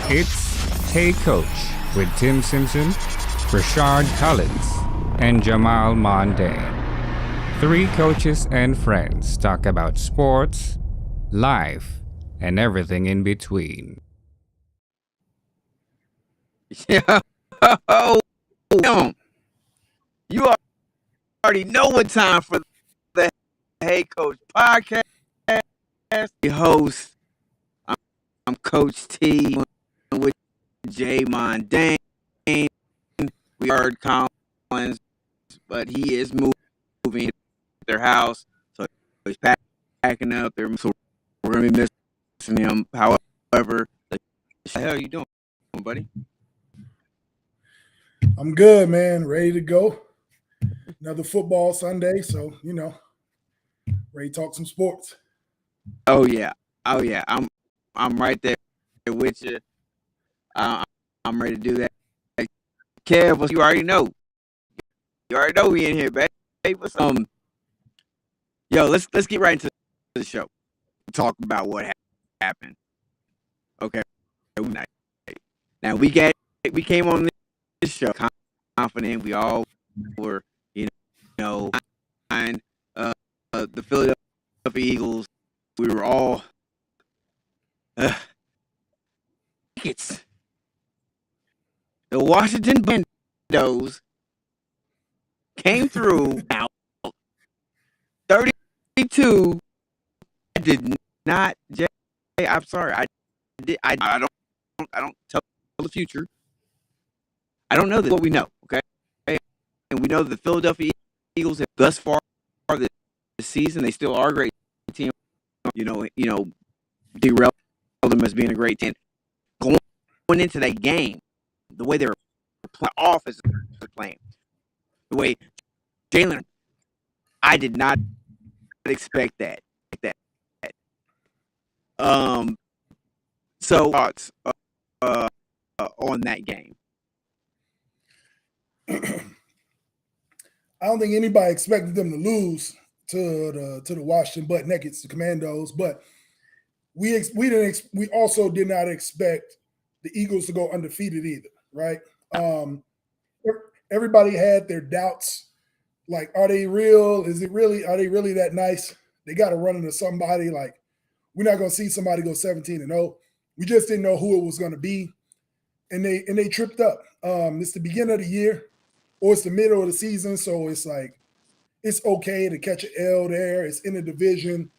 It's Hey Coach with Tim Simpson, Rashard Collins, and Jamal Mondane. Three coaches and friends talk about sports, life, and everything in between. Yeah. You already know what time for the Hey Coach podcast. The host, I'm Coach T with Jay Mondane. We heard Collins, but he is moving to their house, so he's packing up. So we're gonna be missing him. However, what the hell are you doing, buddy? I'm good, man. Ready to go. Another football Sunday, so ready to talk some sports. Oh yeah. I'm right there with you. I'm ready to do that. Kev, you already know. You already know we in here, baby. Yo, let's get right into the show. Talk about what happened. Okay. Now we came on this show confident. We all were, behind the Philadelphia Eagles. We were all it's the Washington Bandos came through out 32. I did not. Jay, I'm sorry. I don't tell the future. I don't know what we know. Okay, and we know the Philadelphia Eagles have thus far this season. They still are a great team. Derailed them as being a great team. Going into that game, the way they were playing off as they're playing, the way Jalen, I did not expect that. So thoughts on that game? I don't think anybody expected them to lose to the Washington Butt Nakeds, the Commandos, but we also did not expect the Eagles to go undefeated either, right? Everybody had their doubts. Like, are they real? Are they really that nice? They got to run into somebody. Like, we're not going to see somebody go 17-0. We just didn't know who it was going to be. And they tripped up. It's the beginning of the year, or it's the middle of the season. So it's like, it's okay to catch an L there. It's in a division.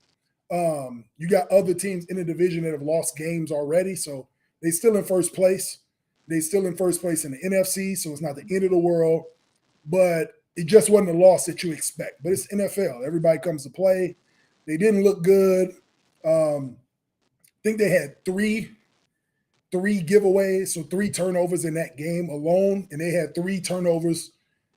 You got other teams in the division that have lost games already. So they're still in first place. They're still in first place in the NFC. So it's not the end of the world. But it just wasn't a loss that you expect. But it's NFL. Everybody comes to play. They didn't look good. I think they had three giveaways, so 3 turnovers in that game alone, and they had 3 turnovers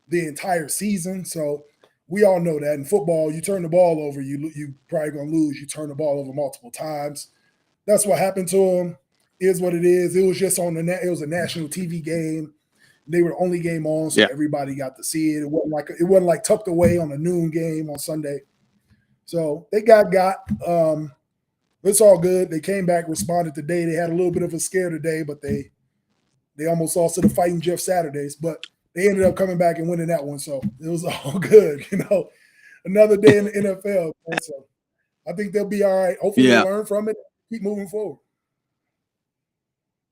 the entire season. So we all know that in football, you turn the ball over, you probably gonna lose. You turn the ball over multiple times. That's what happened to them. Is what it is. It was just it was a national TV game. They were the only game on, so everybody got to see it. It wasn't like tucked away on a noon game on Sunday. So they got. It's all good. They came back, responded today. They had a little bit of a scare today, but they almost lost to the Fighting Jeff Saturdays. But they ended up coming back and winning that one, so it was all good. Another day in the NFL. Man, so I think they'll be all right. Hopefully they'll learn from it and keep moving forward.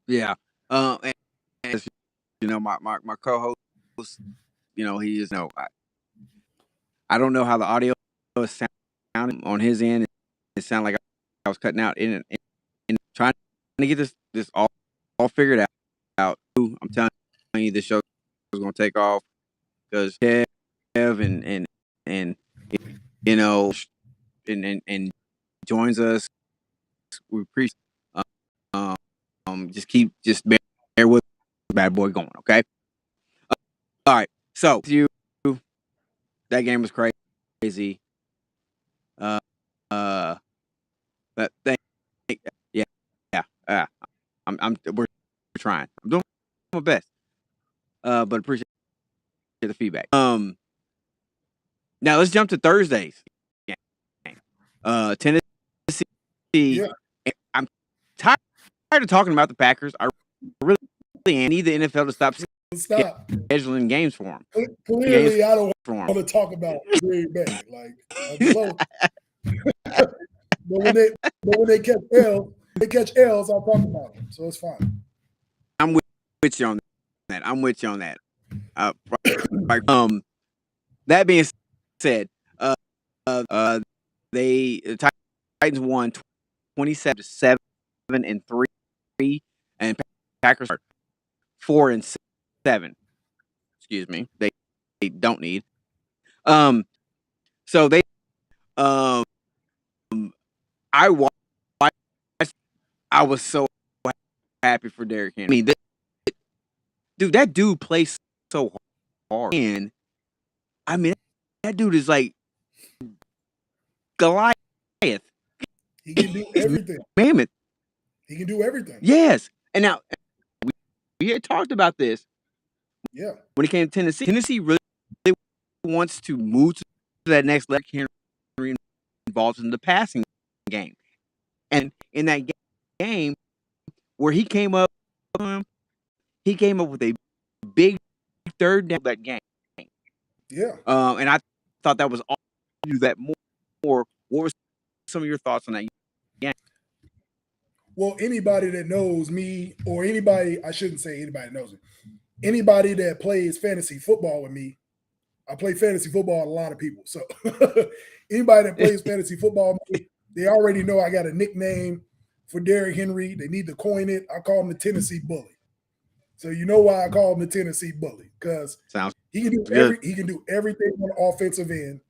Yeah. And my co-host, he is I don't know how the audio is sounding on his end. It sounded like I was cutting out in trying to get this all figured out. I'm telling you, this show is going to take off because Kev and joins us. We appreciate. Just bear with bad boy going. Okay. All right. So that game was crazy. But we're trying. I'm doing my best. But appreciate the feedback. Now let's jump to Thursday's game. Tennessee. Yeah. I'm tired of talking about the Packers. I and need the NFL to stop scheduling games for him. Clearly, I don't want to talk about Green Bay. Like, so, but when they catch L's, I'll talk about them. So it's fine. I'm with you on that. I'm with you on that. That being said, the Titans won 27-7 and 3, and Packers are 4-7. Excuse me, they don't need. So they I watched. I was so happy for Derrick Henry. I mean, that dude plays so hard, and I mean, that dude is like Goliath. He can do everything. Mammoth. He can do everything. Yes, and now we had talked about this. Yeah. When it came to Tennessee really wants to move to that next level. Henry involved in the passing game, and in that game where he came up with a big third down that game. Yeah. And I thought that was all to do that more. What were some of your thoughts on that game? Well, anybody that knows me, or anybody, I shouldn't say anybody knows me, anybody that plays fantasy football with me, I play fantasy football with a lot of people. So anybody that plays fantasy football with me, they already know I got a nickname for Derrick Henry. They need to coin it. I call him the Tennessee Bully. So you know why I call him the Tennessee Bully? Because he can do everything on the offensive end.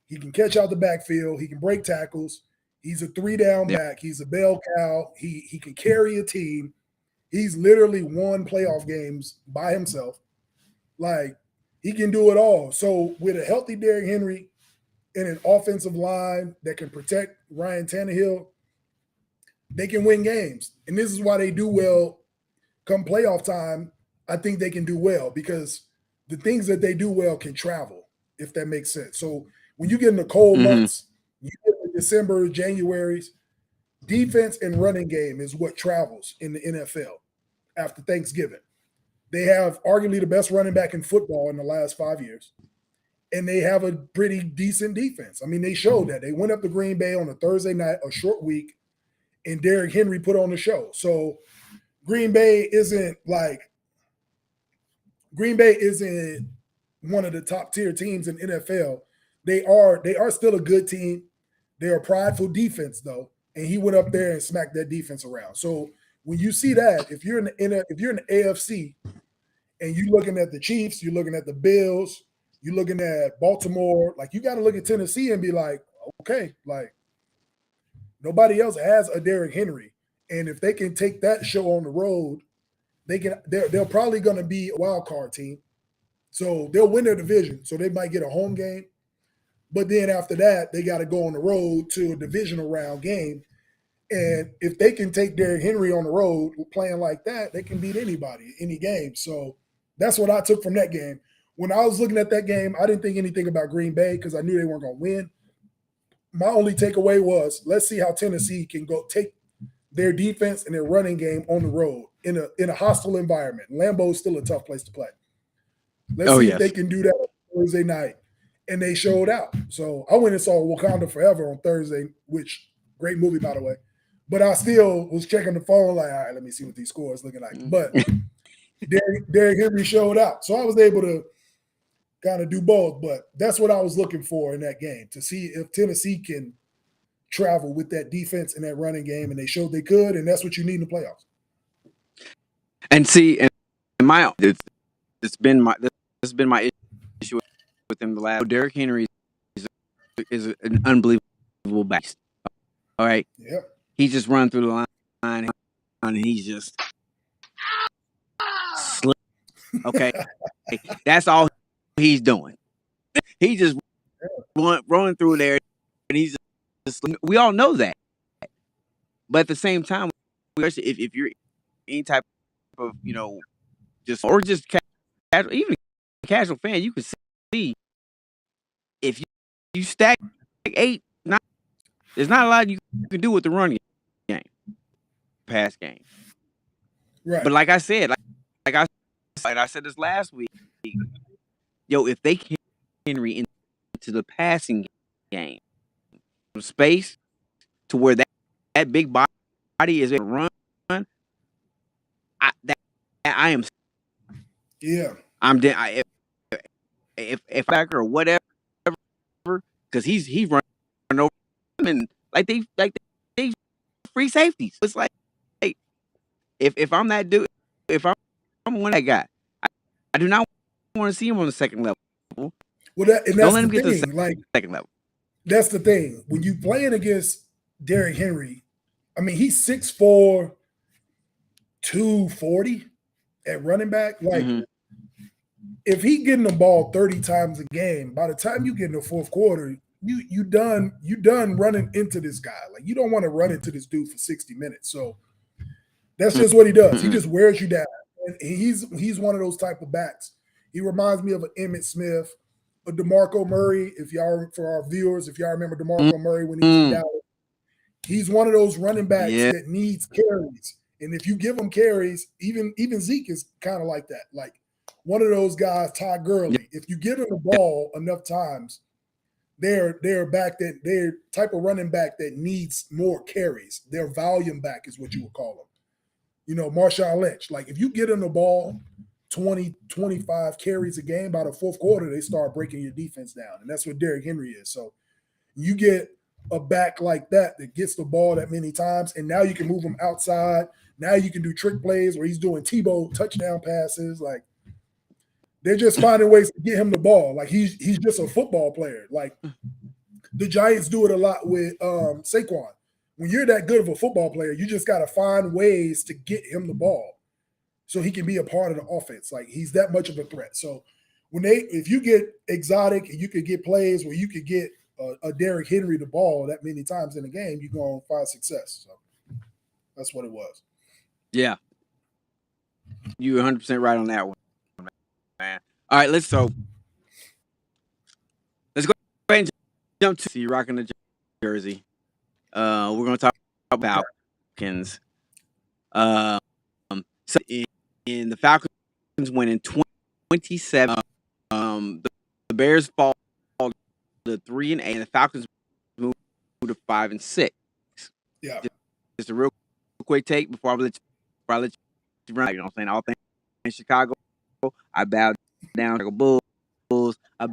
He can catch out the backfield. He can break tackles. He's a 3-down back. He's a bell cow. He can carry a team. He's literally won playoff games by himself. Like, he can do it all. So with a healthy Derrick Henry and an offensive line that can protect Ryan Tannehill, they can win games. And this is why they do well come playoff time. I think they can do well because the things that they do well can travel, if that makes sense. So when you get in the cold months, you get in December, January's, defense and running game is what travels in the NFL after Thanksgiving. They have arguably the best running back in football in the last 5 years. And they have a pretty decent defense. I mean, they showed that. They went up to Green Bay on a Thursday night, a short week, and Derrick Henry put on the show. So Green Bay isn't one of the top tier teams in NFL. They are still a good team. They're a prideful defense, though. And he went up there and smacked that defense around. So when you see that, if you're in the AFC and you're looking at the Chiefs, you're looking at the Bills, you're looking at Baltimore, like, you got to look at Tennessee and be like, okay, like, nobody else has a Derrick Henry. And if they can take that show on the road, they're probably going to be a wild card team. So they'll win their division. So they might get a home game. But then after that, they got to go on the road to a divisional round game. And if they can take Derrick Henry on the road playing like that, they can beat anybody, any game. So that's what I took from that game. When I was looking at that game, I didn't think anything about Green Bay because I knew they weren't going to win. My only takeaway was, let's see how Tennessee can go take their defense and their running game on the road in a hostile environment. Lambeau is still a tough place to play. Let's see if they can do that on Thursday night. And they showed out. So I went and saw Wakanda Forever on Thursday, which, great movie, by the way. But I still was checking the phone like, all right, let me see what these scores looking like. But Derrick Henry showed out. So I was able to kind of do both. But that's what I was looking for in that game, to see if Tennessee can travel with that defense and that running game. And they showed they could, and that's what you need in the playoffs. And see, and this has been my issue with him the last. Derrick Henry is an unbelievable beast. All right. Yep. He just run through the line and he's just slick. Okay. That's all he's doing. He just running through there, and he's just, we all know that. But at the same time, if you're any type of, just casual, even a casual fan, you can see if you stack 8, 9, there's not a lot you can do with the running game, pass game. Right. But like I said, like and I said this last week. Yo, if they can Henry into the passing game, from space to where that big body is run, I am. Yeah, I'm dead. If backer or whatever, because he's running over them and they free safeties. It's like if I'm that dude, if I'm one that guy, I do not want to see him on the second level. well, Don't that's let him the get to thing. the Like, second level. that's the thing. When you playing against Derrick Henry, I mean, he's 6'4", 240 at running back. Like, if he getting the ball 30 times a game, by the time you get in the fourth quarter, you done running into this guy. Like, you don't want to run into this dude for 60 minutes. So that's just what he does. He just wears you down. And he's one of those type of backs. He reminds me of an Emmitt Smith, a DeMarco Murray. If y'all, for our viewers, if y'all remember DeMarco Murray when he was in Dallas, he's one of those running backs that needs carries. And if you give him carries, even Zeke is kind of like that. Like, one of those guys, Todd Gurley. If you give him the ball enough times, they're type of running back that needs more carries. Their volume back is what you would call them. You know, Marshawn Lynch. Like, if you get him the ball 20, 25 carries a game, by the fourth quarter, they start breaking your defense down. And that's what Derrick Henry is. So you get a back like that gets the ball that many times, and now you can move him outside. Now you can do trick plays where he's doing Tebow touchdown passes. Like, they're just finding ways to get him the ball. Like, he's just a football player. Like, the Giants do it a lot with Saquon. When you're that good of a football player, you just got to find ways to get him the ball so he can be a part of the offense. Like, he's that much of a threat. So if you get exotic and you could get plays where you could get a Derrick Henry the ball that many times in a game, you're going to find success. So that's what it was. Yeah. You're 100% right on that one, man. All right, let's go ahead and jump to you rocking the jersey. We're going to talk about Falcons. So in the Falcons win in 27. The Bears fall to 3-8, and the Falcons move to 5-6. Yeah. Just a real quick take before I let you run. You know what I'm saying? All things in Chicago, I bow down to the Bulls. I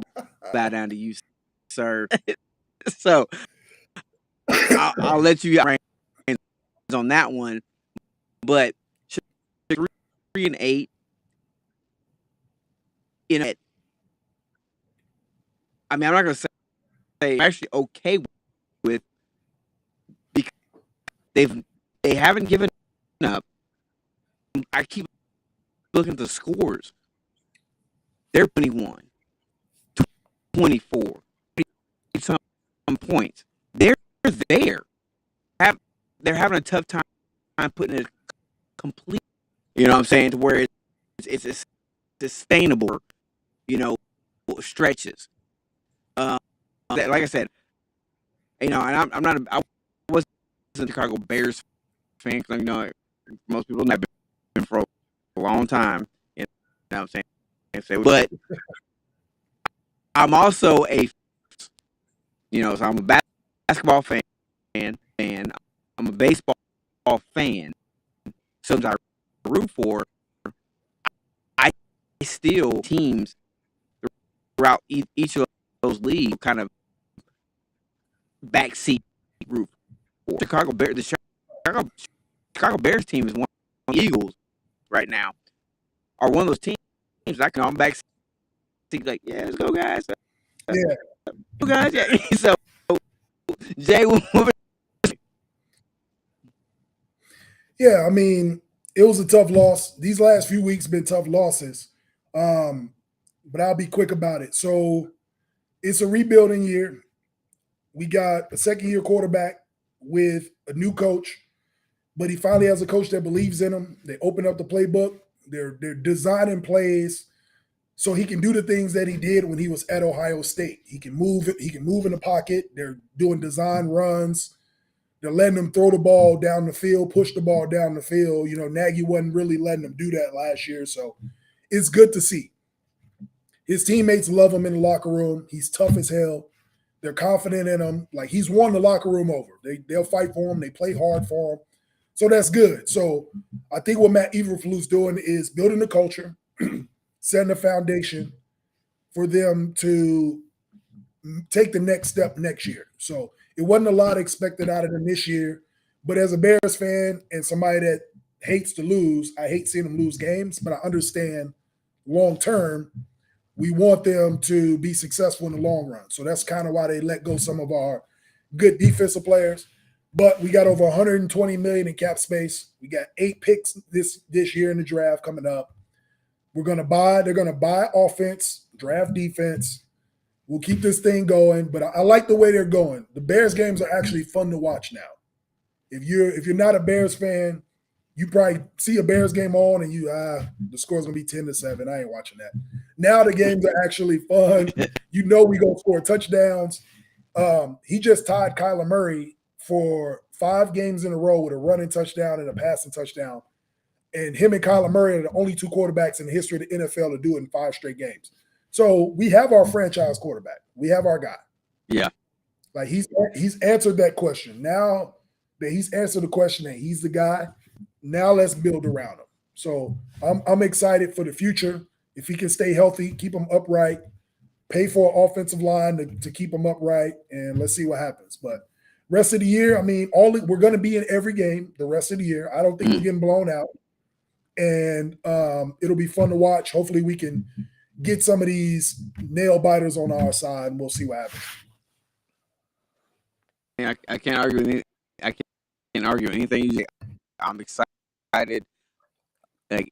bow down to you, sir. So I'll let you on that one. But 3-8, you know, I mean, I'm not going to say I'm actually okay with, because they haven't given up. I keep looking at the scores. They're 21, 24, some points. They're there. They're having a tough time putting it complete. You know what I'm saying? To where it's sustainable, you know, stretches. Like I said, you know, and I wasn't a Chicago Bears fan, because, you know, most people have been for a long time. You know what I'm saying? But I'm also so I'm a basketball fan, and I'm a baseball fan. Sometimes I root for. I still teams throughout each of those leagues kind of backseat root for. The Chicago Bears team is one of the Eagles right now. Are one of those teams I can on backseat, like, yeah, let's go, guys. Yeah. Go, guys. Yeah. So, Jay, Yeah, I mean, it was a tough loss. These last few weeks been tough losses. But I'll be quick about it. So it's a rebuilding year. We got a second-year quarterback with a new coach, but he finally has a coach that believes in him. They open up the playbook. They're designing plays so he can do the things that he did when he was at Ohio State. He can move it. He can move in the pocket. They're doing design runs. They're letting him throw the ball down the field, push the ball down the field. You know, Nagy wasn't really letting him do that last year, so it's good to see. His teammates love him in the locker room. He's tough as hell. They're confident in him. Like, he's won the locker room over. They'll fight for him. They play hard for him. So that's good. So I think what Matt Eberflus doing is building the culture, setting the foundation for them to take the next step next year. So it wasn't a lot expected out of them this year. But as a Bears fan and somebody that hates to lose, I hate seeing them lose games, but I understand long term, we want them to be successful in the long run. So that's kind of why they let go some of our good defensive players. But we got over 120 million in cap space. We got 8 picks this year in the draft coming up. They're going to buy offense, draft defense. We'll keep this thing going, but I like the way they're going. The Bears games are actually fun to watch now. If you're not a Bears fan, you probably see a Bears game on and the score's gonna be 10-7. I ain't watching that. Now the games are actually fun. You know we gonna score touchdowns. He just tied Kyler Murray for 5 games in a row with a running touchdown and a passing touchdown. And him and Kyler Murray are the only 2 quarterbacks in the history of the NFL to do it in 5 straight games. So we have our franchise quarterback. We have our guy. Yeah. Like, he's answered that question. Now that he's answered the question that he's the guy, now let's build around him. So I'm excited for the future. If he can stay healthy, keep him upright, pay for an offensive line to keep him upright, and let's see what happens. But rest of the year, I mean, we're going to be in every game the rest of the year. I don't think we're getting blown out. And it'll be fun to watch. Hopefully we can get some of these nail biters on our side, and we'll see what happens. I can't argue anything. I can't argue anything you say. I'm excited, like,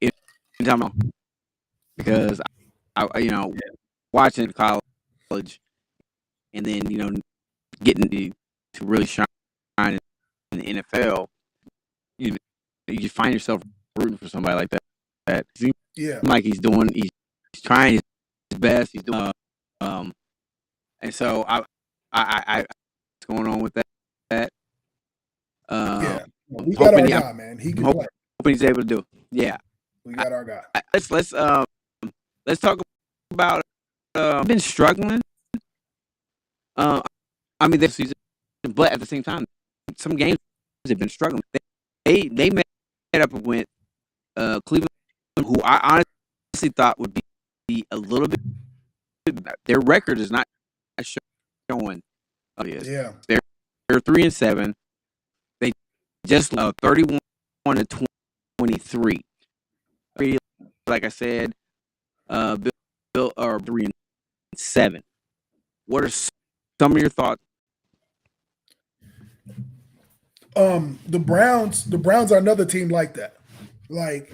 anytime, because I watching college and then getting to really shine in the NFL. You just find yourself rooting for somebody like that. That seems like he's trying his best. He's doing, and so I what's going on with that? We got our guy, man. He can play. Hoping he's able to do it. Yeah, we got our guy. Let's talk about. I've been struggling. I mean, this season, but at the same time, some games have been struggling. They made up with Cleveland, who I honestly thought would be a little bit. Their record is not showing. Yeah, they're 3-7. They just 31-23. Like I said, Bill are 3-7. What are some of your thoughts? The Browns are another team like that. Like,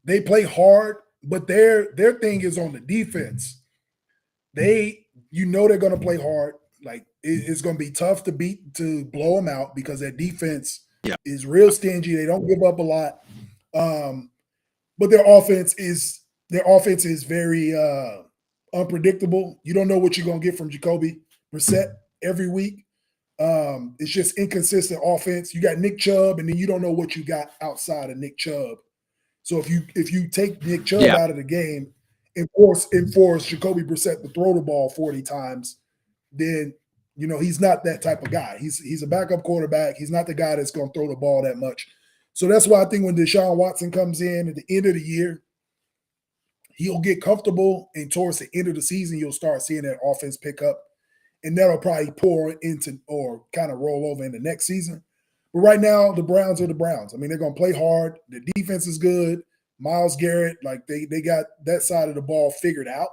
they play hard, but their thing is on the defense. They're going to play hard. Like, it's going to be tough to blow them out because their defense is real stingy. They don't give up a lot. But their offense is very unpredictable. You don't know what you're going to get from Jacoby Brissett every week. It's just inconsistent offense. You got Nick Chubb, and then you don't know what you got outside of Nick Chubb. So if you take Nick Chubb out of the game and force Jacoby Brissett to throw the ball 40 times, then he's not that type of guy. He's a backup quarterback. He's not the guy that's going to throw the ball that much. So that's why I think when Deshaun Watson comes in at the end of the year, he'll get comfortable, and towards the end of the season, you'll start seeing that offense pick up, and that'll probably pour into or kind of roll over into next season. But right now, the Browns are the Browns. I mean, they're going to play hard. The defense is good. Myles Garrett, like, they got that side of the ball figured out.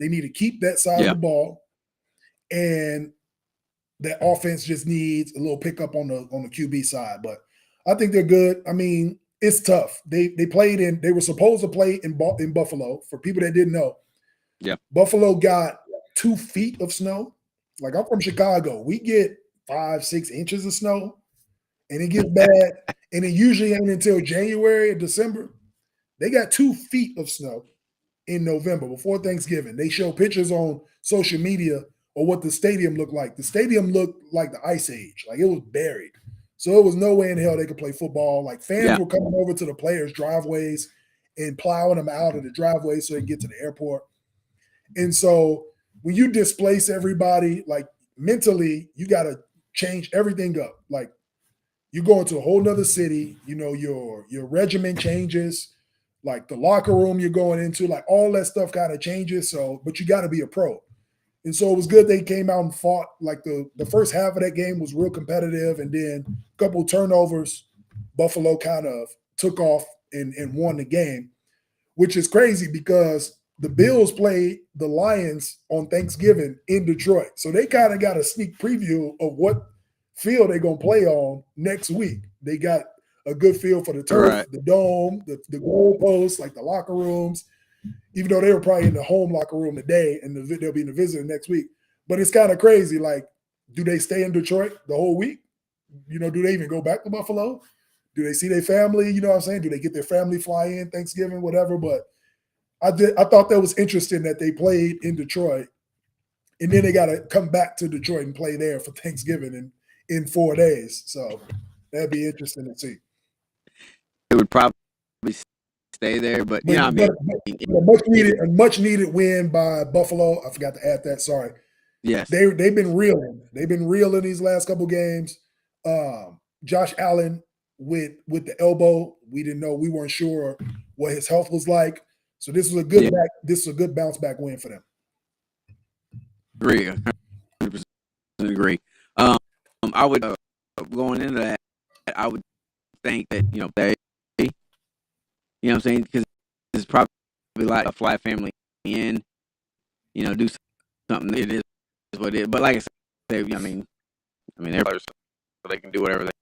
They need to keep that side of the ball, and that offense just needs a little pickup on the QB side. But I think they're good. I mean, it's tough. They were supposed to play in Buffalo. For people that didn't know, Buffalo got 2 feet of snow. Like, I'm from Chicago. We get 5-6 inches of snow, and it gets bad. And it usually ain't until January or December. They got 2 feet of snow in November before Thanksgiving. They show pictures on social media of what the stadium looked like. The stadium looked like the Ice Age. Like, it was buried. So it was no way in hell they could play football. Like, fans were coming over to the players' driveways and plowing them out of the driveway so they can get to the airport. And so when you displace everybody, like mentally, you got to change everything up. Like you go into a whole nother city, you know, your regimen changes, like the locker room you're going into, like all that stuff kind of changes. So, but you got to be a pro. And so it was good they came out and fought. Like the first half of that game was real competitive, and then a couple of turnovers, Buffalo kind of took off and won the game, which is crazy because the Bills played the Lions on Thanksgiving in Detroit. So they kind of got a sneak preview of what field they're going to play on next week. They got a good feel for the turf, Right. the dome, the goalposts, like the locker rooms, even though they were probably in the home locker room today and they'll be in the visitor next week. But it's kind of crazy. Like, do they stay in Detroit the whole week? You know, do they even go back to Buffalo? Do they see their family? You know what I'm saying? Do they get their family fly in Thanksgiving, whatever? But I thought that was interesting that they played in Detroit, and then they got to come back to Detroit and play there for Thanksgiving in 4 days. So that'd be interesting to see. It would probably stay there, but you know, But a much needed win by Buffalo. I forgot to add that. Sorry. Yes, they've been reeling. They've been reeling these last couple games. Josh Allen with the elbow, we weren't sure what his health was like. So this was a good bounce back win for them. Agree, 100% agree. I would going into that, I would think that they, you know what I'm saying, because it's probably like a fly family in, do something. It is what it is. But like I said, I mean, everybody, so they can do whatever the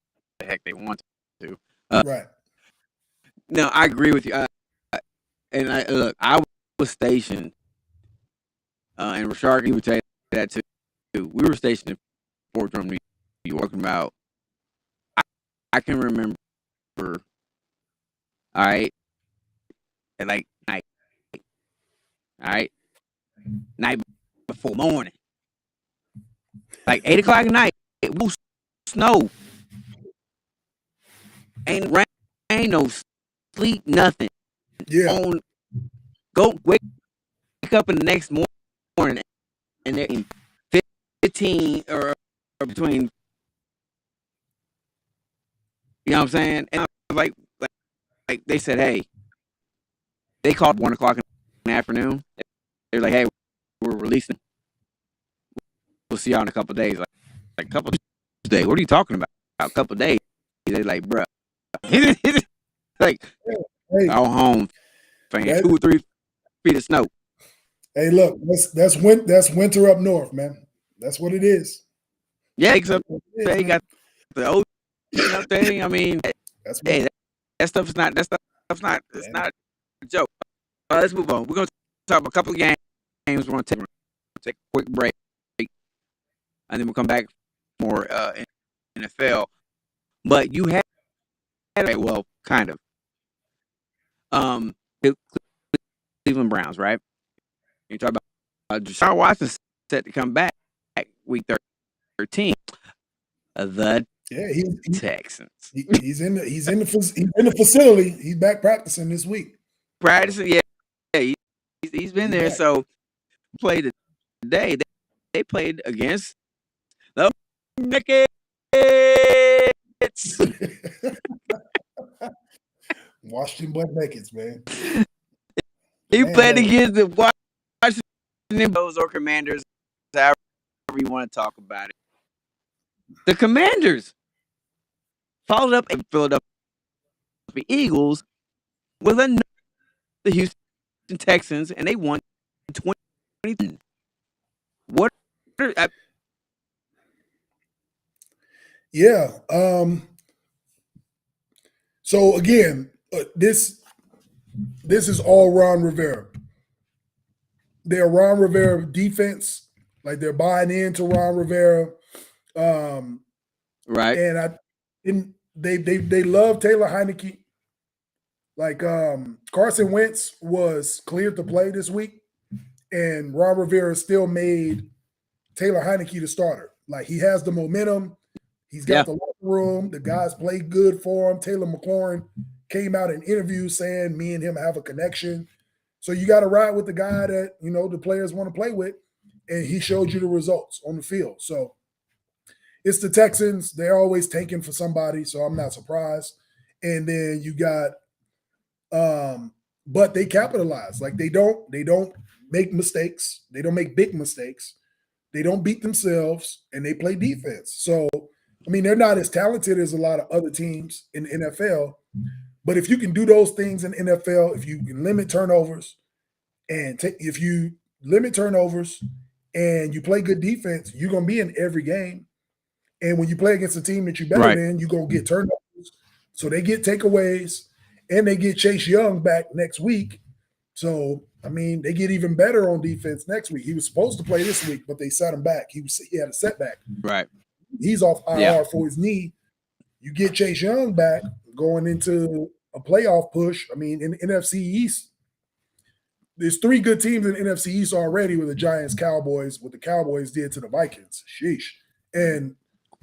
heck they want to. Right. No, I agree with you. I was stationed, and Rashard, he would tell you that too. We were stationed in Fort Drum, New York. About, I can remember, all right, at like night, all right, night before morning, like 8 o'clock at night, it will snow, ain't rain, no sleep, nothing. Yeah. Go wake up in the next morning, and they're in 15 or between, you know what I'm saying? And I was like they said, hey, they called 1 o'clock in the afternoon. They're like, hey, we're releasing. We'll see y'all in a couple of days. Like a couple of days. What are you talking about? A couple of days. They're like, bruh. Like, hey, our home, fan, 2 or 3 feet of snow. Hey, look, that's winter up north, man. That's what it is. Yeah, except they got the ocean up there. I mean, hey, that stuff's not. It's not a joke. All right, let's move on. We're gonna talk about a couple of games. We're gonna take a quick break, and then we'll come back more in NFL. But you had well, kind of. The Cleveland Browns, right? You talk about Deshaun Watson set to come back week 13. The Texans. He's in the facility. He's back practicing this week. Practicing, yeah. He's been there. Back. So played today. They played against the Nuggets. Washington Butt Nuggets, man. He played against the Washington Bulls or Commanders, however you want to talk about it. The Commanders followed up a Philadelphia Eagles with the Houston Texans, and they won 20. What? Yeah. So again, this is all Ron Rivera. They're Ron Rivera defense, like they're buying into Ron Rivera. Right. And they love Taylor Heineke. Like Carson Wentz was cleared to play this week, and Ron Rivera still made Taylor Heineke the starter. Like he has the momentum. He's got the locker room. The guys play good for him. Taylor McLaurin came out in interviews saying me and him have a connection. So you got to ride with the guy that, the players want to play with. And he showed you the results on the field. So it's the Texans. They're always tanking for somebody, so I'm not surprised. And then you got but they capitalize. Like they don't make mistakes. They don't make big mistakes. They don't beat themselves, and they play defense. So, I mean, they're not as talented as a lot of other teams in the NFL. But if you can do those things in NFL, if you can limit turnovers and if you limit turnovers and you play good defense, you're going to be in every game. And when you play against a team that you're better than, you're going to get turnovers. So they get takeaways, and they get Chase Young back next week. So, I mean, they get even better on defense next week. He was supposed to play this week, but they set him back. He had a setback. Right. He's off IR for his knee. You get Chase Young back going into a playoff push. I mean, in the NFC East, there's 3 good teams in the NFC East already with the Giants, Cowboys, what the Cowboys did to the Vikings. Sheesh. And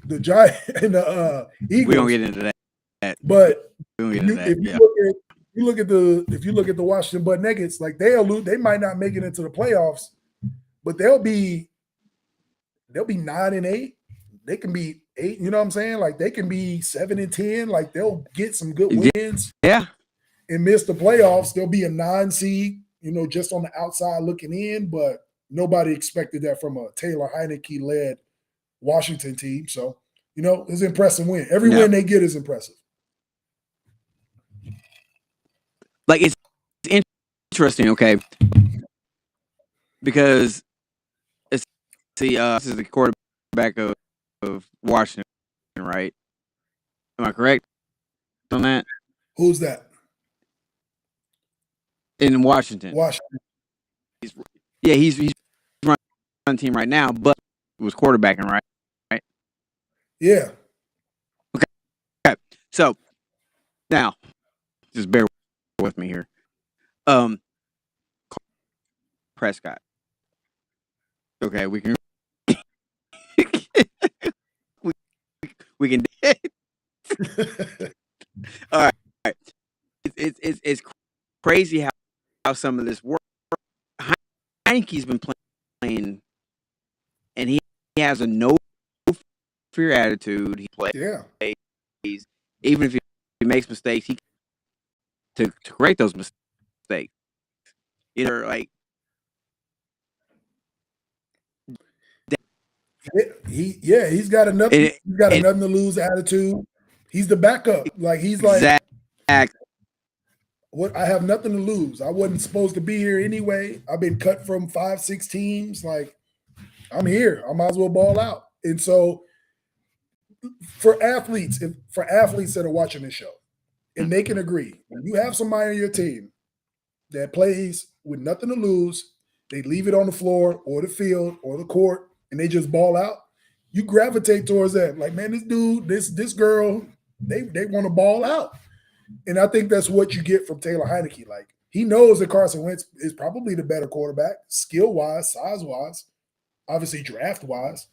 the Giants and the Eagles. We don't get into that. But if you look at the Washington Bud Nuggets, like they might not make it into the playoffs, but they'll be 9-8. They can be 8. You know what I'm saying? Like they can be 7-10. Like they'll get some good wins. Yeah. And miss the playoffs. They'll be a 9 seed. Just on the outside looking in, but nobody expected that from a Taylor Heineke led Washington team. So, it's an impressive win. Every win they get is impressive. Like it's interesting, okay? Because this is the quarterback of Washington, right? Am I correct on that? Who's that? In Washington. He's running the team right now, but he was quarterbacking, right? Yeah. Okay. So now, just bear with me here. Prescott. Okay, we can we can all right. It's crazy how some of this work. Heineke's been playing, and he has a no fear attitude. He plays. Yeah. Even if he makes mistakes, he to correct those mistakes. Like he's got enough. He's got a nothing to lose attitude. He's the backup. Like he's like. What I have nothing to lose. I wasn't supposed to be here anyway. I've been cut from 5-6 teams. Like I'm here. I might as well ball out. And so for athletes that are watching this show, and they can agree, when you have somebody on your team that plays with nothing to lose, they leave it on the floor or the field or the court, and they just ball out, you gravitate towards that. Like, man, this dude, this girl, they want to ball out. And I think that's what you get from Taylor Heineke. Like, he knows that Carson Wentz is probably the better quarterback, skill-wise, size-wise, obviously draft-wise.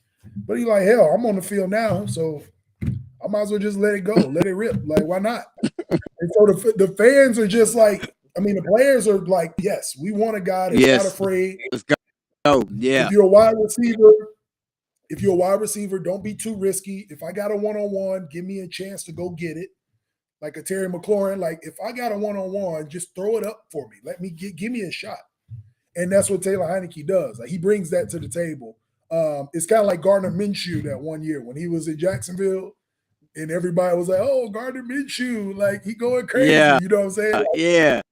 But he's like, hell, I'm on the field now, so I might as well just let it go, let it rip. Like, why not? And so the fans are just like, I mean, the players are like, yes, we want a guy that's not afraid. Let's go. Oh, yeah. If you're a wide receiver, don't be too risky. If I got a one-on-one, give me a chance to go get it. Like a Terry McLaurin, like if I got a one-on-one, just throw it up for me. Let me give me a shot. And that's what Taylor Heineke does. Like he brings that to the table. It's kind of like Gardner Minshew that one year when he was in Jacksonville, and everybody was like, "Oh, Gardner Minshew, like he going crazy." Yeah. You know what I'm saying? Like, yeah.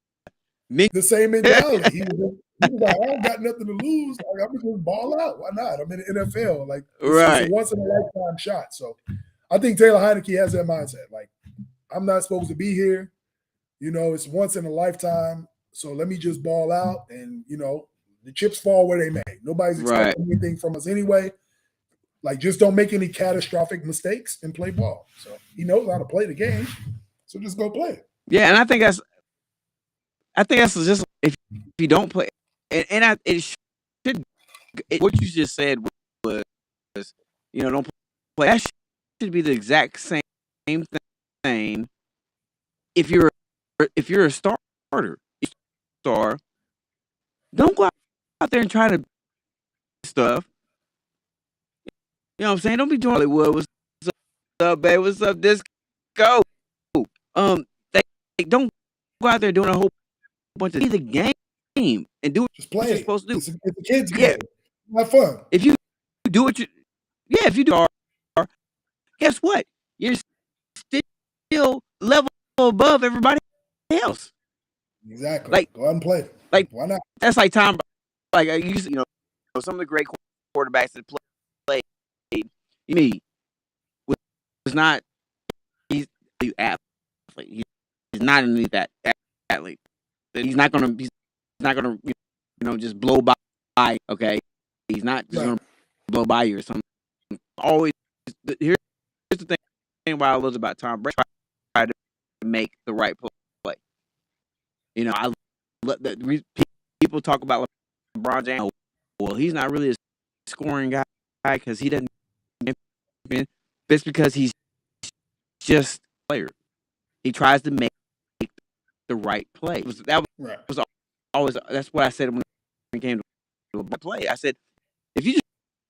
The same mentality. He was like, "I don't got nothing to lose. Like, I'm just gonna ball out. Why not? I'm in the NFL. Like, it's a once in a lifetime shot." So, I think Taylor Heineke has that mindset. Like, I'm not supposed to be here. It's once in a lifetime. So let me just ball out, and the chips fall where they may. Nobody's expecting anything from us anyway. Like, just don't make any catastrophic mistakes and play ball. So he knows how to play the game. So just go play. Yeah, and I think that's just if you don't play, and what you just said was don't play. That should be the exact same thing if you're a starter, star, don't go out there and try to stuff. You know what I'm saying? Don't be doing Hollywood. What's up, babe? What's up, Disco? They don't go out there doing a whole bunch of the game and do what Just you're play. supposed to do. It's a kid's game. Have fun. If you do what you, if you do, guess what? You're still level above everybody else. Exactly. Like, go out and play. Like, why not? That's like Tom. Like I used, some of the great quarterbacks that played. Me was not. He's an athlete. He's not an elite athlete. He's not gonna. He's not gonna. Just blow by. Okay. He's not just gonna blow by you or something. Always. Here's the thing. What I love about Tom Brady, try to make the right play. I let people talk about LeBron James. Well, he's not really a scoring guy because he doesn't. It's because he's just a player. He tries to make the right play. That was always. That's what I said when it came to a play. I said, if you just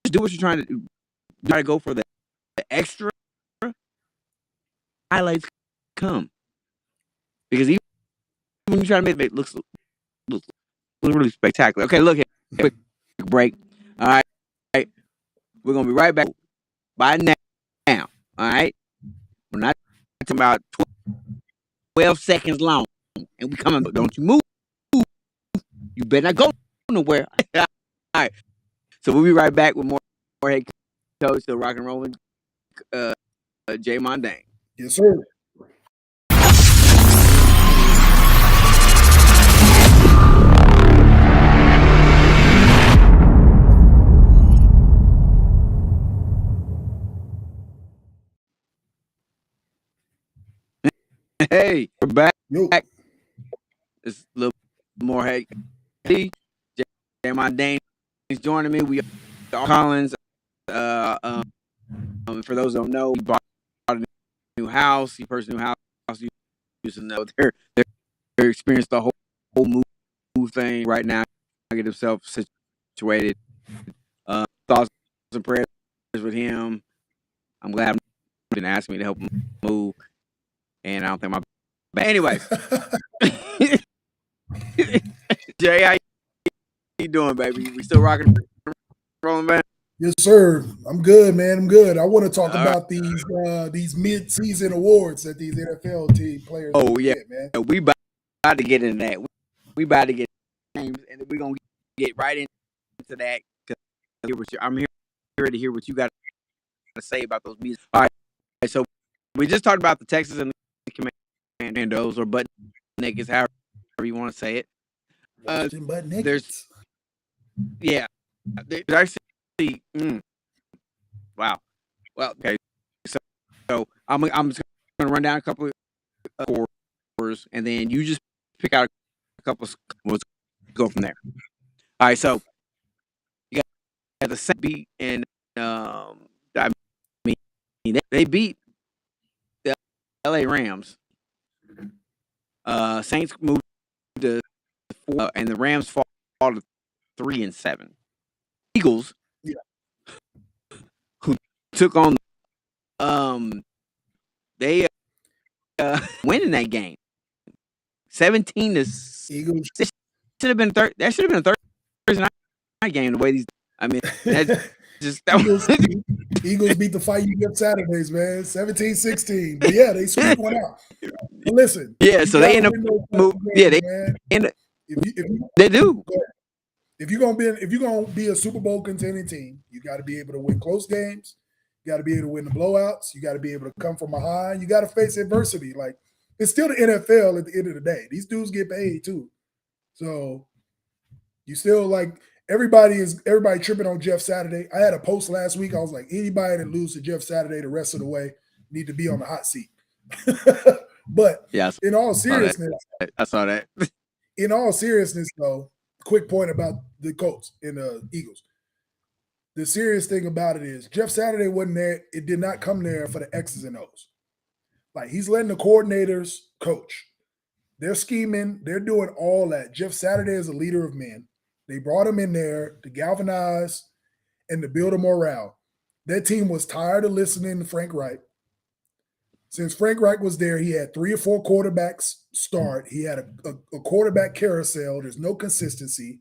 do what you're trying to do, try to go for the extra, highlights come. Because even when you try to make it look really spectacular. Okay, look here. Quick break. All right. We're going to be right back by now. All right. We're not talking about 12 seconds long. And we coming. Don't you move. You better not go nowhere. All right. So we'll be right back with more head coach, the rock and rolling Jay Mondane. Yes, sir. Hey, we're back. Yo. It's a little more hey. Jay Mondane is joining me. We are Collins. For those who don't know, he bought a new house. He purchased a new house. You used to know they're experienced the whole move thing right now. Get himself situated. Thoughts and prayers with him. I'm glad he didn't ask me to help him move, and I don't think my. But anyways, Jay, how you doing, baby? We still rocking, rolling, man? Yes, sir. I'm good, man. I'm good. I want to talk about these mid-season awards that these NFL players. Oh yeah, get, man. We about to get into that. We about to get names, and we're gonna get right into that. I'm here to hear what you got to say about those music. All right, so we just talked about the Texas and the Commandos or butt nakeds, however you want to say it. There's actually wow. Well, okay. So I'm just gonna run down a couple of scores, and then you just pick out a couple. We'll go from there. All right. So you got the Saints beat, and I mean they beat the LA Rams. Saints moved to 4, and the Rams fall to 3-7. Eagles, who took on they winning that game 17 to Eagles. should have been that should have been a Thursday night game. The way these, I mean, Eagles beat the Fight You Get Saturdays, man, 17-16. But yeah, they squeaked one out. But listen, so they end up they do. If you're gonna be a Super Bowl contending team, you got to be able to win close games. You got to be able to win the blowouts. You got to be able to come from behind. You got to face adversity. Like, it's still the NFL at the end of the day. These dudes get paid too. So you still, like, everybody tripping on Jeff Saturday. I had a post last week. I was like, anybody that loses to Jeff Saturday the rest of the way need to be on the hot seat. But in all seriousness, I saw that. In all seriousness, though, quick point about the Colts and the Eagles. The serious thing about it is Jeff Saturday wasn't there. It did not come there for the X's and O's. Like, he's letting the coordinators coach. They're scheming. They're doing all that. Jeff Saturday is a leader of men. They brought him in there to galvanize and to build a morale. That team was tired of listening to Frank Reich. Since Frank Reich was there, he had 3 or 4 quarterbacks start. He had a quarterback carousel. There's no consistency.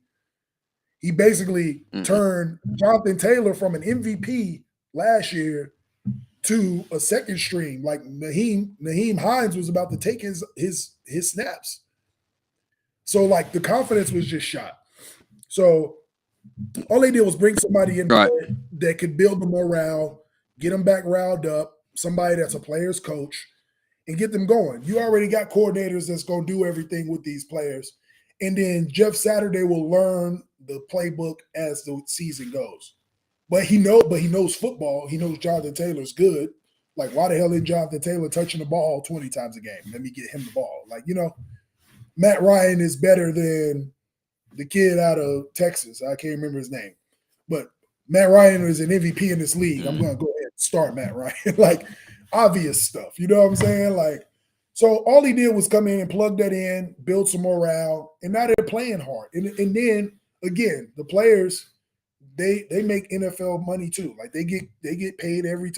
He basically turned Jonathan Taylor from an MVP last year to a second string. Like Naheem Hines was about to take his snaps. So like the confidence was just shot. So all they did was bring somebody in that could build the morale, get them back riled up, somebody that's a player's coach, and get them going. You already got coordinators that's going to do everything with these players. And then Jeff Saturday will learn the playbook as the season goes. But he knows football. He knows Jonathan Taylor's good. Like, why the hell is Jonathan Taylor touching the ball 20 times a game? Let me get him the ball. Like, Matt Ryan is better than the kid out of Texas. I can't remember his name. But Matt Ryan is an MVP in this league. I'm going to go ahead and start Matt Ryan. Like, obvious stuff. You know what I'm saying? Like, so all he did was come in and plug that in, build some morale, and now they're playing hard. And then, again, the players, they make NFL money too. Like, they get paid every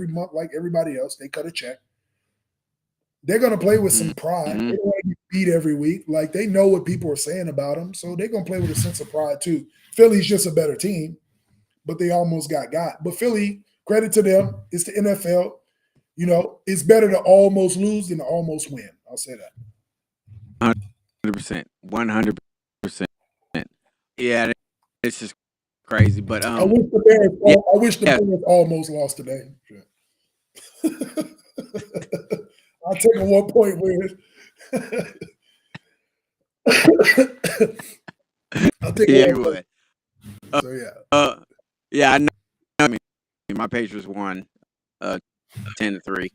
month like everybody else. They cut a check. They're going to play with some pride. They don't want to get beat every week. Like, they know what people are saying about them, so they're going to play with a sense of pride too. Philly's just a better team, but they almost got. But Philly, credit to them, it's the NFL. It's better to almost lose than to almost win. I'll say that. 100%. 100%. Yeah, it's just crazy. But I wish the Bears almost lost today. I'll take a 1 point win. I'll take a 1 point. So I know. I mean, my Patriots won 10-3.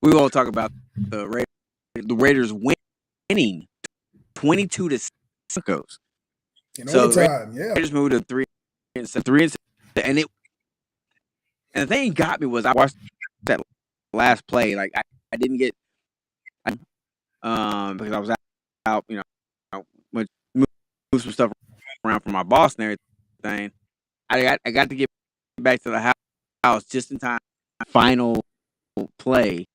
We all talk about the Raiders winning 22-6. In overtime, Raiders moved to 3-7, and the thing got me was I watched that last play. Like I didn't get because I was out, move some stuff around for my boss and everything. I got to get back to the house just in time. Final play.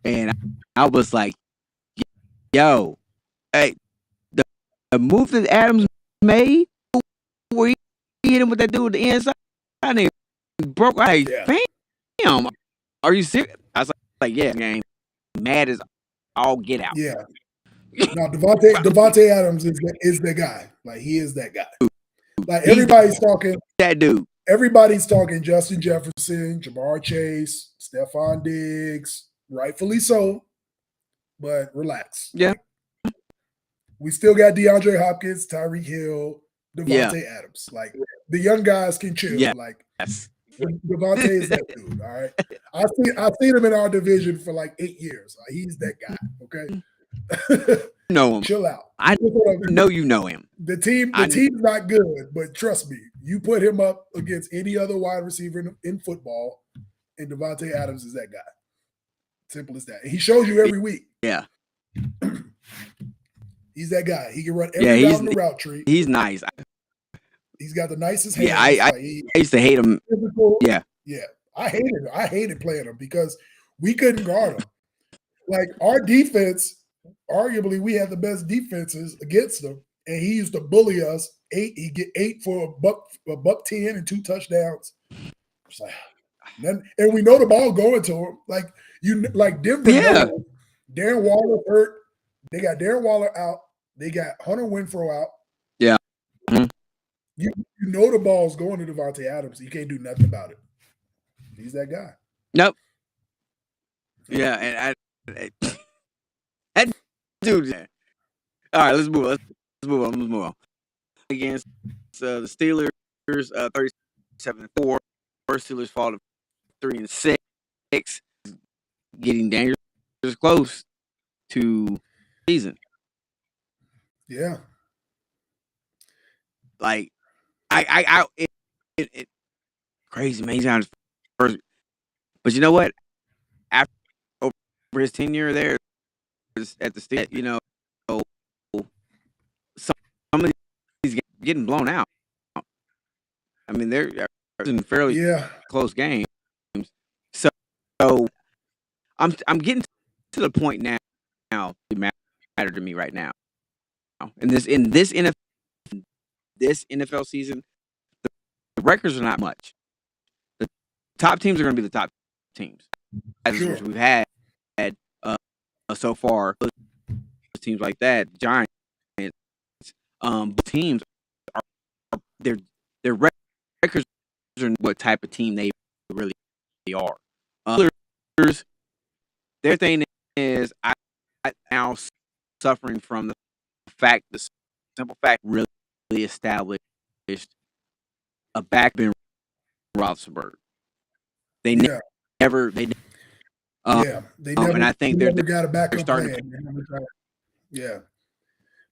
And I was like, yo, hey, the move that Adams made, where he hit him with that dude at the inside, and he broke. Bam! Are you serious? I was like, yeah, game. Mad as all get out. Yeah. Now Devontae Adams is the guy. Like, he is that guy. Like, everybody's talking that dude. Everybody's talking Justin Jefferson, Jamar Chase, Stephon Diggs, rightfully so. But relax. Yeah. We still got DeAndre Hopkins, Tyreek Hill, Devontae Adams. Like, the young guys can chill. Yeah. Like, Devontae is that dude. All right. I've seen him in our division for like 8 years. Like, he's that guy. Okay. Know him. Chill out. I know you know him. The team's not good, but trust me, you put him up against any other wide receiver in football, and Devontae Adams is that guy. Simple as that. And he shows you every week. Yeah. He's that guy. He can run every route in the route tree. He's nice. He's got the nicest hands. Yeah, I used to hate him. Physical. Yeah. Yeah. I hated playing him because we couldn't guard him. Like, our defense, arguably, we had the best defenses against them, and he used to bully us. He get 8 for a buck 10 and 2 touchdowns. It's like, and we know the ball going to him. Like Denver. Yeah. Darren Waller hurt. They got Darren Waller out. They got Hunter Renfrow out. Yeah. Mm-hmm. You know the ball's going to Devontae Adams. You can't do nothing about it. He's that guy. Nope. Yeah, and that dude. All right, let's move on. Against the Steelers, 37-4. First Steelers fall to 3-6, getting dangerous close to season. Yeah. Like, it crazy, man. He's on his first, but you know what? After his tenure there at the state, you know, some of these getting blown out. I mean, they're in fairly close games. So I'm getting to the point now it matter to me right now. In this NFL season, the records are not much. The top teams are going to be the top teams, as we've had so far. Teams like that, Giants, teams are their records are what type of team they really are. Others, their thing is I now suffering from the simple fact really established a back Ben Roethlisberger. They never and I think they never got a backup plan.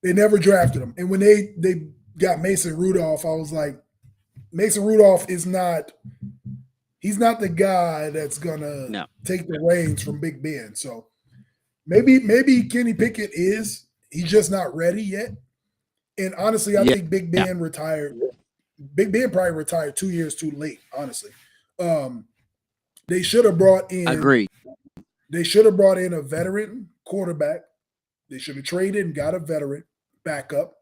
They never drafted him. And when they got Mason Rudolph, I was like, Mason Rudolph he's not the guy that's gonna take the reins from Big Ben. So maybe Kenny Pickett is. He's just not ready yet. And honestly, I think Big Ben retired. Big Ben probably retired 2 years too late, honestly. They should have brought in. Agreed. They should have brought in a veteran quarterback. They should have traded and got a veteran backup,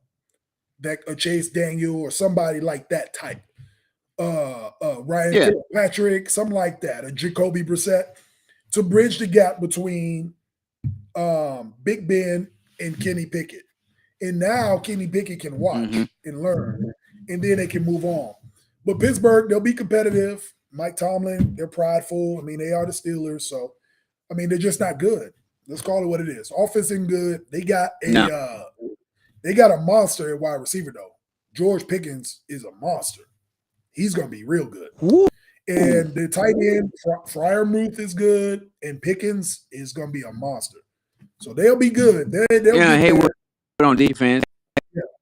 that a Chase Daniel or somebody like that type. Ryan Fitzpatrick, something like that, a Jacoby Brissett, to bridge the gap between Big Ben and Kenny Pickett. And now Kenny Pickett can watch and learn, and then they can move on. But Pittsburgh, they'll be competitive. Mike Tomlin, they're prideful. I mean, they are the Steelers, so I mean, they're just not good. Let's call it what it is. Offense isn't good. They got a monster at wide receiver though. George Pickens is a monster. He's gonna be real good. And the tight end Freiermuth is good, and Pickens is gonna be a monster. So they'll be good. Hayward on defense.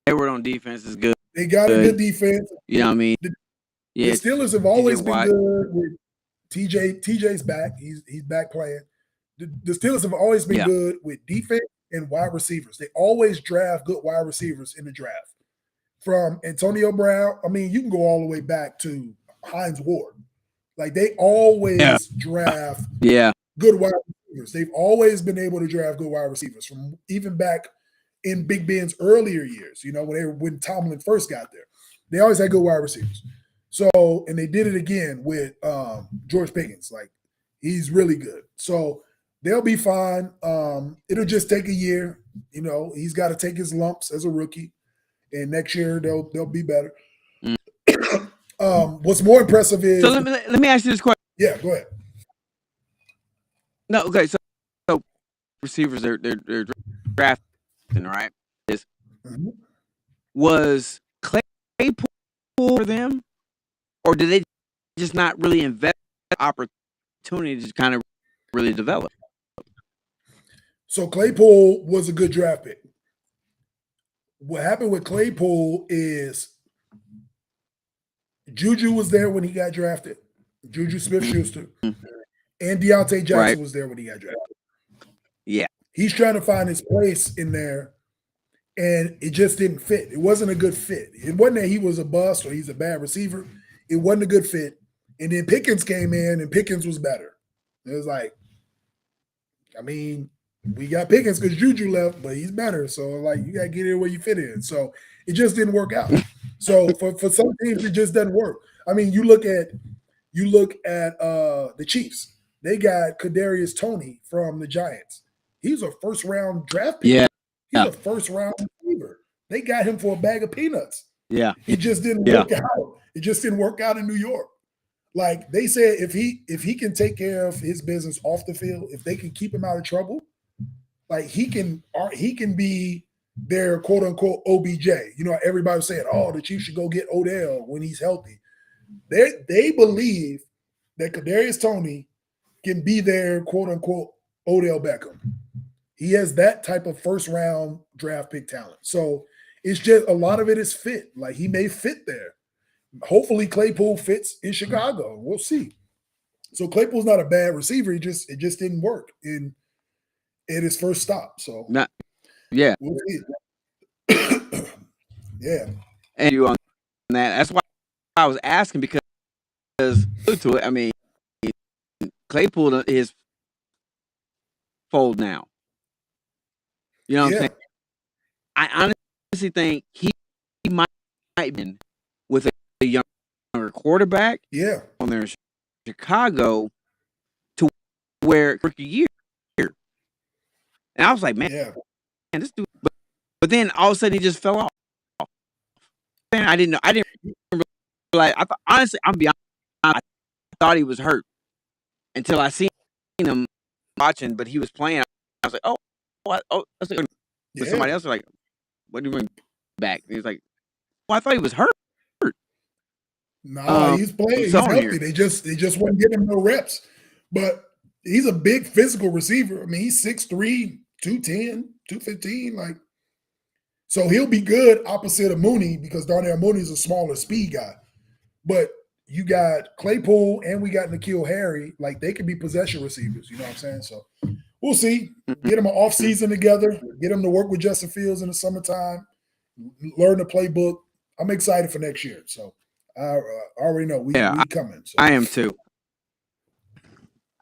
Hayward on defense is good. They got a good defense. You know what I mean? The Steelers have always been good with TJ. TJ's back. He's back playing. The Steelers have always been good with defense and wide receivers. They always draft good wide receivers in the draft. From Antonio Brown, I mean, you can go all the way back to Hines Ward. Like, they always draft good wide receivers. They've always been able to draft good wide receivers from even back in Big Ben's earlier years, you know, when Tomlin first got there. They always had good wide receivers. So, and they did it again with George Pickens. Like, he's really good. So they'll be fine. It'll just take a year. You know, he's got to take his lumps as a rookie, and next year they'll be better. What's more impressive is. So let me ask you this question. Yeah, go ahead. No, okay. So receivers they're drafting, right? Was Claypool for them, or did they just not really invest opportunity to kind of really develop? So Claypool was a good draft pick. What happened with Claypool is Juju was there when he got drafted. Juju Smith-Schuster. And Deontay Jackson was there when he got drafted. Yeah. He's trying to find his place in there, and it just didn't fit. It wasn't a good fit. It wasn't that he was a bust or he's a bad receiver. It wasn't a good fit. And then Pickens came in, and Pickens was better. It was like, I mean, we got Pickens because Juju left, but he's better. So, like, you got to get in where you fit in. So, it just didn't work out. So, for some teams, it just doesn't work. I mean, you look at the Chiefs. They got Kadarius Toney from the Giants. He's a first-round draft pick. Yeah. He's a first-round receiver. They got him for a bag of peanuts. Yeah. It just didn't work out. It just didn't work out in New York. Like, they said, if he can take care of his business off the field, if they can keep him out of trouble, like, he can be their quote-unquote OBJ. You know, everybody was saying, oh, the Chiefs should go get Odell when he's healthy. They believe that Kadarius Toney can be their quote-unquote Odell Beckham. He has that type of first-round draft pick talent. So it's just a lot of it is fit. Like, he may fit there. Hopefully Claypool fits in Chicago. We'll see. So Claypool's not a bad receiver. It just didn't work. And at his first stop. So yeah, we'll see. Yeah, and you on that. That's why I was asking because to it. I mean, Claypool is fold now. You know what I'm saying? I honestly think he might been with a younger quarterback. Yeah, on there in Chicago to where rookie year, and I was like, man, this dude. But then all of a sudden he just fell off. And I didn't know. I didn't realize. I thought, honestly, I'm beyond. I thought he was hurt until I seen him watching, but he was playing. I was like, oh, that's like, but somebody else was like, what do you bring back? And he was like, well, I thought he was hurt. No, he's playing. He's healthy. They just wouldn't give him no reps. But he's a big physical receiver. I mean, he's 6'3", 210, 215. Like, so he'll be good opposite of Mooney because Darnell Mooney's a smaller speed guy. But you got Claypool and we got N'Keal Harry. Like, they could be possession receivers. You know what I'm saying? So we'll see. Get them an off season together. Get them to work with Justin Fields in the summertime. Learn the playbook. I'm excited for next year. So I already know we coming. So. I am too.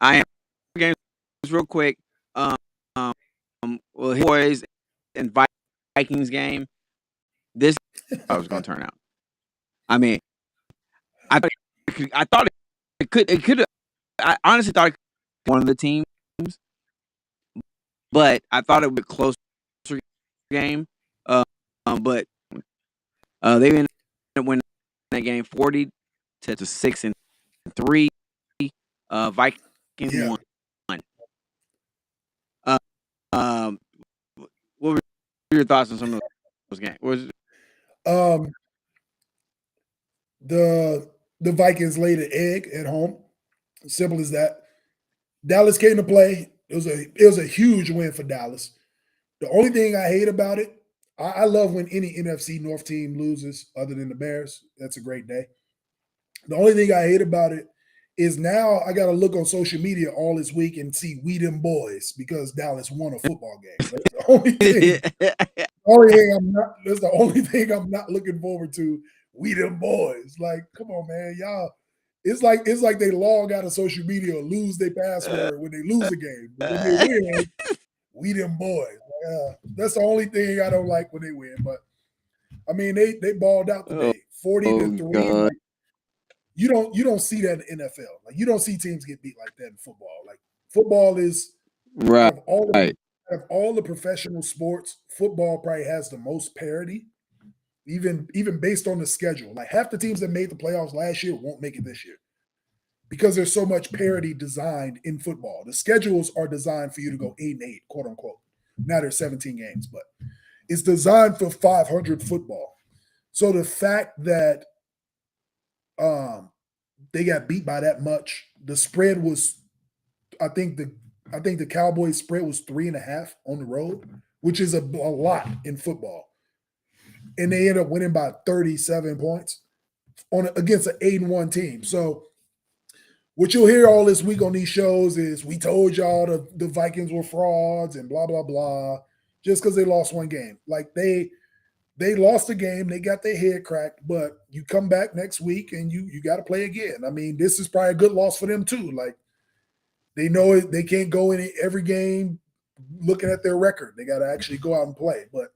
I am. Games real quick. Well, boys and Vikings game. This I was going to turn out. I mean, I thought it could. I honestly thought it could be one of the teams, but I thought it would be a closer game. But they ended up winning that game 40-6 and 3. Vikings won. What were your thoughts on some of those games? The Vikings laid an egg at home. Simple as that. Dallas came to play. It was a huge win for Dallas. The only thing I hate about it, I love when any NFC North team loses other than the Bears. That's a great day. The only thing I hate about it is now I got to look on social media all this week and see we them boys because Dallas won a football game. That's the only thing. That's the only thing I'm not looking forward to. We them boys. Like, come on, man, y'all. It's like they log out of social media or lose their password when they lose a game. But when they win, we them boys. That's the only thing I don't like when they win. But I mean, they balled out today, 40-3. Like, you don't see that in the NFL. Like, you don't see teams get beat like that in football. Like, football is right. Of all the professional sports, football probably has the most parity. Even based on the schedule. Like, half the teams that made the playoffs last year won't make it this year because there's so much parity designed in football. The schedules are designed for you to go 8-8, quote unquote. Now there's 17 games, but it's designed for 500 football. So the fact that they got beat by that much, the spread was, I think the Cowboys spread was 3.5 on the road, which is a lot in football. And they end up winning by 37 points against an 8-1 team. So what you'll hear all this week on these shows is we told y'all the Vikings were frauds and blah, blah, blah, just because they lost one game. Like, they lost a game, they got their head cracked, but you come back next week and you got to play again. I mean, this is probably a good loss for them too. Like, they know they can't go in every game looking at their record. They got to actually go out and play. But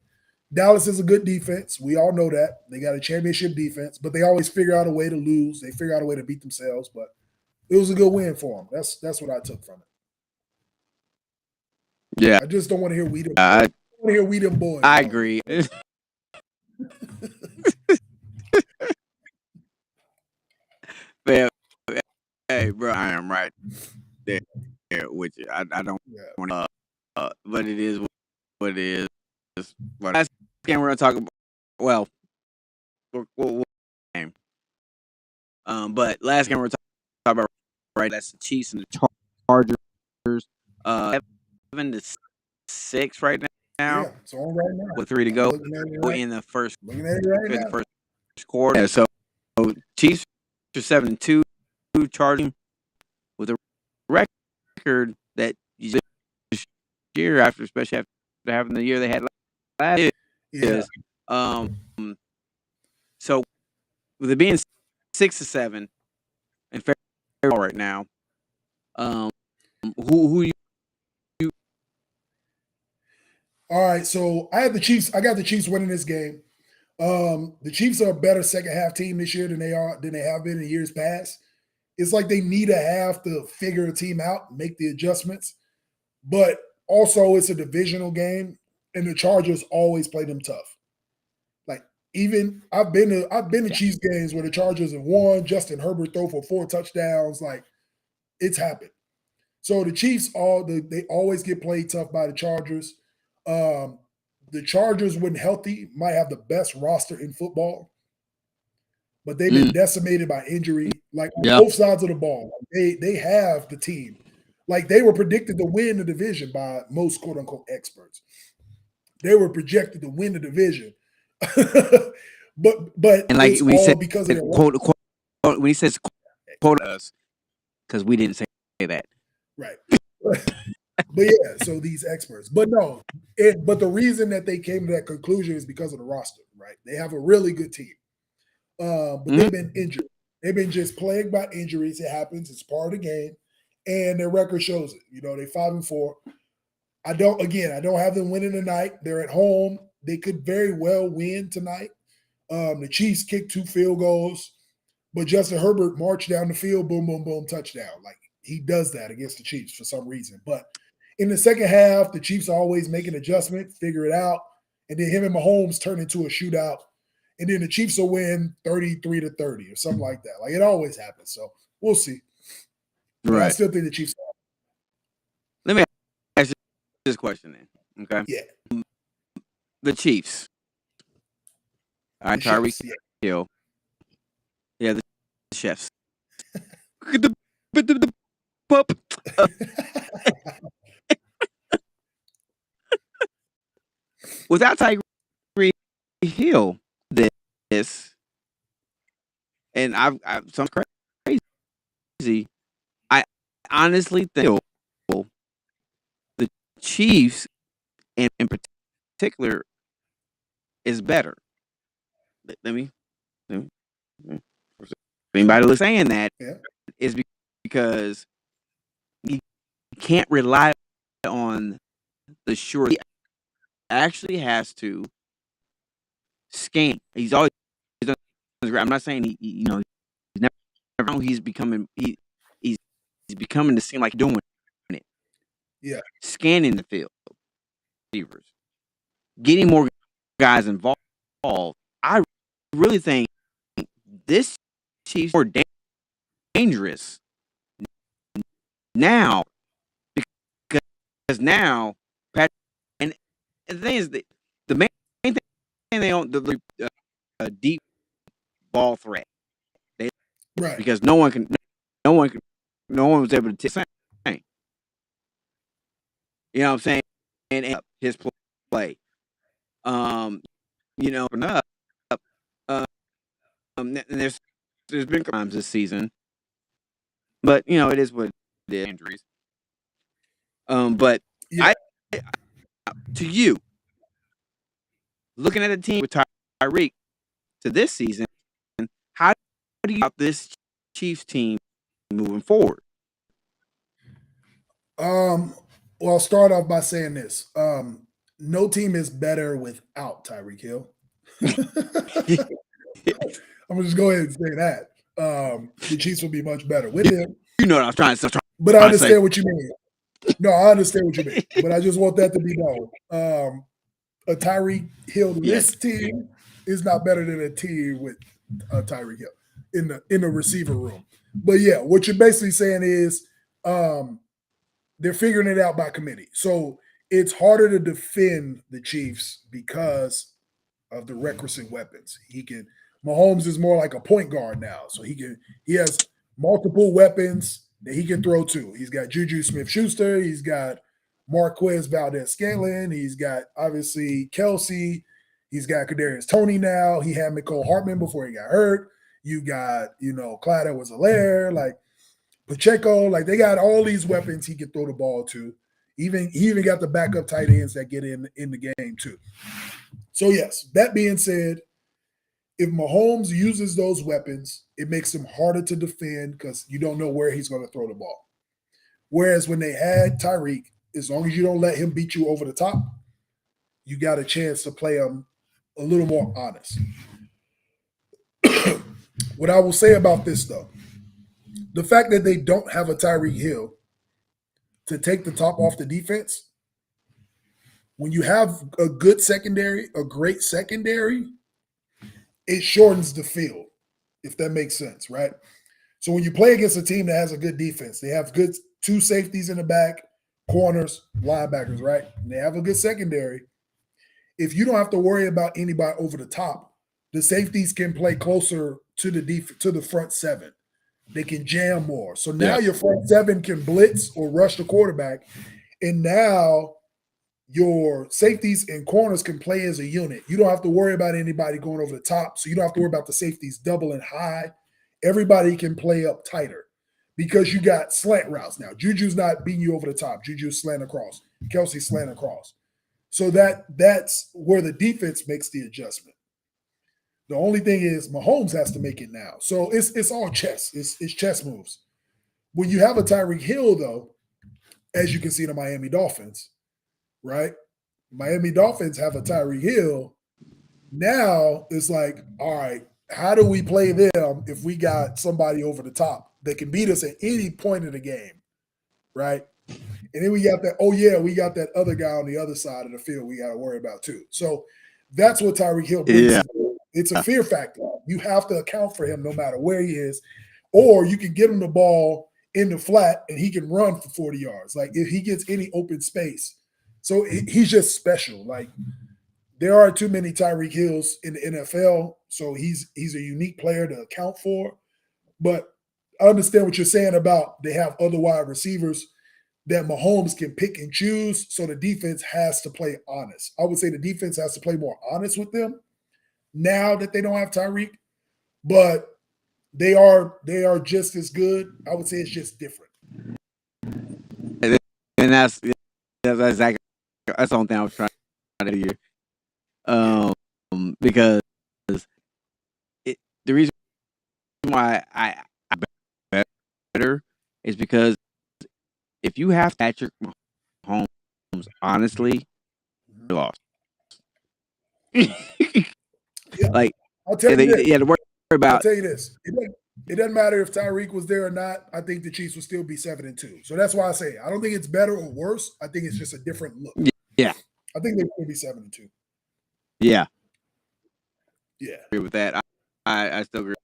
Dallas is a good defense. We all know that. They got a championship defense, but they always figure out a way to lose. They figure out a way to beat themselves, but it was a good win for them. That's what I took from it. Yeah. I just don't want to hear we them. I don't want to hear we them boys. I agree. Hey, bro, I am right there with you. I don't want to, but it is what it is. But last game we're going to talk about, well, game. But last game we're talking about, right, that's the Chiefs and the Chargers. 7-6 right now. Yeah, it's on right now. With 3 to go in the first quarter. Yeah, so Chiefs are 7-2, Chargers with a record that you year, especially after having the year they had last year. Yeah. So with it being 6-7 in February right now, who you All right. So I had the Chiefs. I got the Chiefs winning this game. The Chiefs are a better second half team this year than they have been in years past. It's like they need a half to figure a team out, make the adjustments. But also, it's a divisional game, and the Chargers always play them tough. Like even I've been to Chiefs games where the Chargers have won. Justin Herbert throw for 4 touchdowns. Like it's happened. So the Chiefs they always get played tough by the Chargers. The Chargers, when healthy, might have the best roster in football, but they've been decimated by injury. Like on both sides of the ball, they have the team. Like they were predicted to win the division by most quote unquote experts. They were projected to win the division, but and like it's we all said, because of their quote when he says quote us because we didn't say that. right. But yeah, so these experts, but no, but the reason that they came to that conclusion is because of the roster, right? They have a really good team, but they've been injured. They've been just plagued by injuries. It happens. It's part of the game, and their record shows it. You know, they 5-4. I don't have them winning tonight. They're at home. They could very well win tonight. The Chiefs kicked 2 field goals, but Justin Herbert marched down the field, boom, boom, boom, touchdown. Like he does that against the Chiefs for some reason. But in the second half, the Chiefs always make an adjustment, figure it out, and then him and Mahomes turn into a shootout. And then the Chiefs will win 33-30 or something like that. Like it always happens. So we'll see. But I still think the Chiefs. Let me ask you this question then. Okay. Yeah. The Chiefs. All right, Tyreek Hill. Yeah, the chefs. the pup. Without Tyreek Hill, this, and I've sounds crazy. I honestly think the Chiefs, in particular, is better. Let me. Anybody saying that is because he can't rely on the short. He actually has to scan. He's always. I'm not saying he's never. He's becoming to seem like doing it. Yeah, scanning the field, receivers, getting more guys involved. I really think this Chiefs are dangerous now because now and the thing is the main thing they don't the deep ball threat. right. Because no one was able to take the you know what I'm saying? And his play. And there's been times this season, but it is what it is. Injuries. But to you, looking at a team with Tyreek to this season, how do you about this Chiefs team moving forward? Well, I'll start off by saying this. No team is better without Tyreek Hill. I'm gonna just go ahead and say that. The Chiefs will be much better with him. You know what I was trying to say. But I understand what you mean. No, I understand what you mean. But I just want that to be known. A Tyreek Hill team is not better than a team with Tyreek Hill in the receiver room. But yeah, what you're basically saying is they're figuring it out by committee. So it's harder to defend the Chiefs because of the requisite weapons. Mahomes is more like a point guard now. So he has multiple weapons that he can throw to. He's got Juju Smith-Schuster. He's got Marquez Valdez-Scantling. He's got, obviously, Kelsey. He's got Kadarius Toney now. He had Mecole Hardman before he got hurt. You got, Clyde Edwards-Helaire, like Pacheco. Like, they got all these weapons he can throw the ball to. He even got the backup tight ends that get in the game too. So yes, that being said, if Mahomes uses those weapons, it makes him harder to defend because you don't know where he's going to throw the ball. Whereas when they had Tyreek, as long as you don't let him beat you over the top, you got a chance to play him a little more honest. What I will say about this, though, the fact that they don't have a Tyreek Hill to take the top off the defense, when you have a good secondary, a great secondary, it shortens the field, if that makes sense, right? So when you play against a team that has a good defense, they have good two safeties in the back, corners, linebackers, right? And they have a good secondary. If you don't have to worry about anybody over the top, the safeties can play closer to the front seven. They can jam more. So now your front seven can blitz or rush the quarterback, and now your safeties and corners can play as a unit. You don't have to worry about anybody going over the top, so you don't have to worry about the safeties doubling high. Everybody can play up tighter because you got slant routes now. Juju's not beating you over the top. Juju's slant across. Kelsey's slant across. So that's where the defense makes the adjustment. The only thing is Mahomes has to make it now. So it's all chess. It's chess moves. When you have a Tyreek Hill, though, as you can see the Miami Dolphins, right? Miami Dolphins have a Tyreek Hill. Now it's like, all right, how do we play them if we got somebody over the top that can beat us at any point of the game, right? And then we got we got that other guy on the other side of the field we got to worry about too. So that's what Tyreek Hill brings. Yeah. It's a fear factor. You have to account for him no matter where he is, or you can get him the ball in the flat and he can run for 40 yards. Like if he gets any open space. So he's just special. Like there are too many Tyreek Hills in the NFL, so he's a unique player to account for. But I understand what you're saying about they have other wide receivers that Mahomes can pick and choose, so the defense has to play honest. I would say the defense has to play more honest with them now that they don't have Tyreek, but they are just as good. I would say it's just different. And that's exactly that's the only thing I was trying to hear. Because the reason why I better is because if you have Patrick Mahomes, honestly, you're lost. Like I'll tell you this. To worry about. I'll tell you this. It doesn't matter if Tyreek was there or not. I think the Chiefs will still be 7-2. So that's why I say I don't think it's better or worse. I think it's just a different look. Yeah. I think they will be 7-2. Yeah. Yeah. I agree with that. I still agree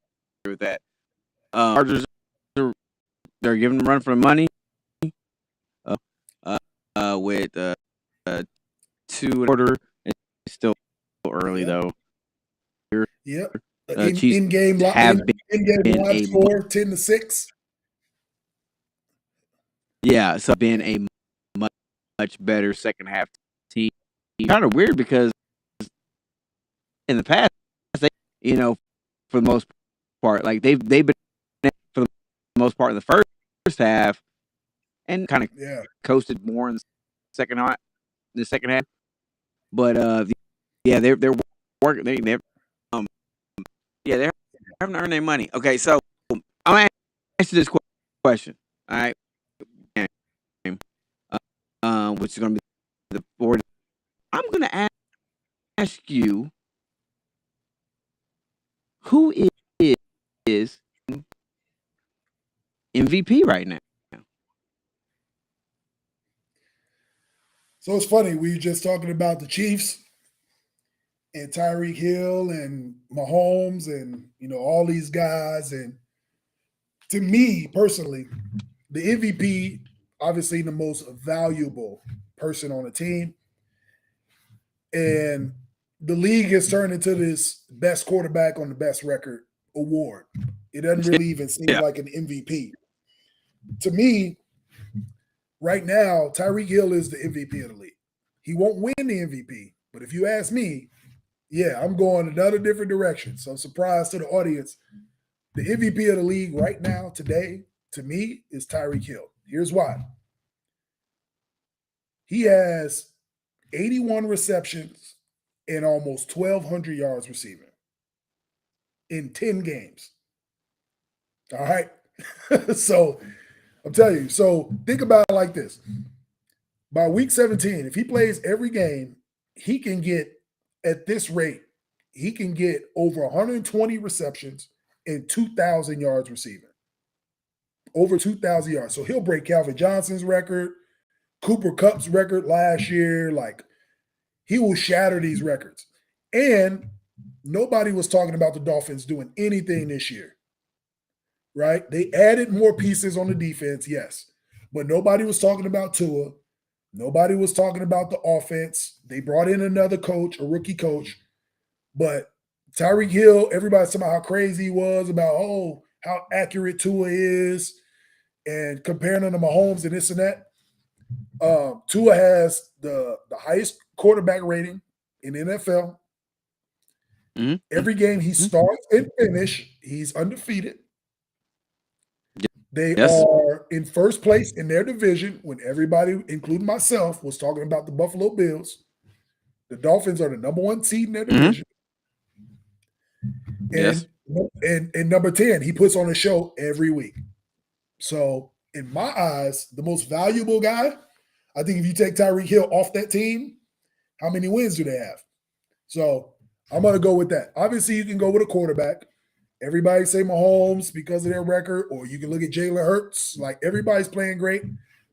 with that. Chargers they're giving them a run for the money. With 2.25. It's still early though. Yep. Chiefs in-game live score 10-6. Yeah, so been a much better second half team. Kind of weird because in the past, they, for the most part, like they've been for the most part in the first half, and kind of coasted more in the second half. But they're working. They're having to earn their money. Okay, so I'm gonna answer this question. All right, which is gonna be the board. I'm gonna ask you, who is MVP right now? So it's funny. We were just talking about the Chiefs and Tyreek Hill and Mahomes and, all these guys. And to me personally, the MVP, obviously the most valuable person on the team. And the league has turned into this best quarterback on the best record award. It doesn't really even seem like an MVP. To me, right now, Tyreek Hill is the MVP of the league. He won't win the MVP, but if you ask me, I'm going another different direction. So I'm surprised to the audience. The MVP of the league right now, today, to me, is Tyreek Hill. Here's why. He has 81 receptions and almost 1,200 yards receiving in 10 games. All right. So I'm telling you. So think about it like this. By week 17, if he plays every game, he can get, at this rate, he can get over 120 receptions and 2,000 yards receiving. Over 2,000 yards. So he'll break Calvin Johnson's record, Cooper Kupp's record last year. Like, he will shatter these records. And nobody was talking about the Dolphins doing anything this year, right? They added more pieces on the defense, yes. But nobody was talking about Tua. Nobody was talking about the offense. They brought in another coach, a rookie coach. But Tyreek Hill, everybody's talking about how crazy he was, about, how accurate Tua is, and comparing him to Mahomes and this and that. Tua has the highest quarterback rating in the NFL. Mhm. Every game he starts and finish, he's undefeated. They Yes. are in first place in their division when everybody, including myself, was talking about the Buffalo Bills. The Dolphins are the number one seed in their division. Yes. And number 10, he puts on a show every week. So in my eyes, the most valuable guy, I think if you take Tyreek Hill off that team, how many wins do they have? So I'm going to go with that. Obviously, you can go with a quarterback. Everybody say Mahomes because of their record, or you can look at Jalen Hurts. Like, everybody's playing great,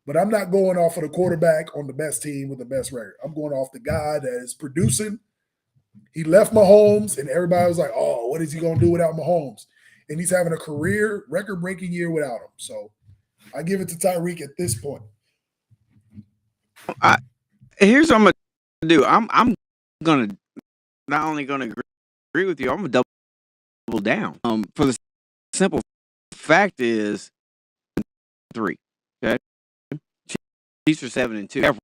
but I'm not going off of the quarterback on the best team with the best record. I'm going off the guy that is producing. He left Mahomes, and everybody was like, oh, what is he going to do without Mahomes? And he's having a career record-breaking year without him. So I give it to Tyreek at this point. Here's what I'm going to do. I'm going to not only going to agree with you, I'm going to double down. For the simple fact is 3. Okay, Chiefs are 7-2. They're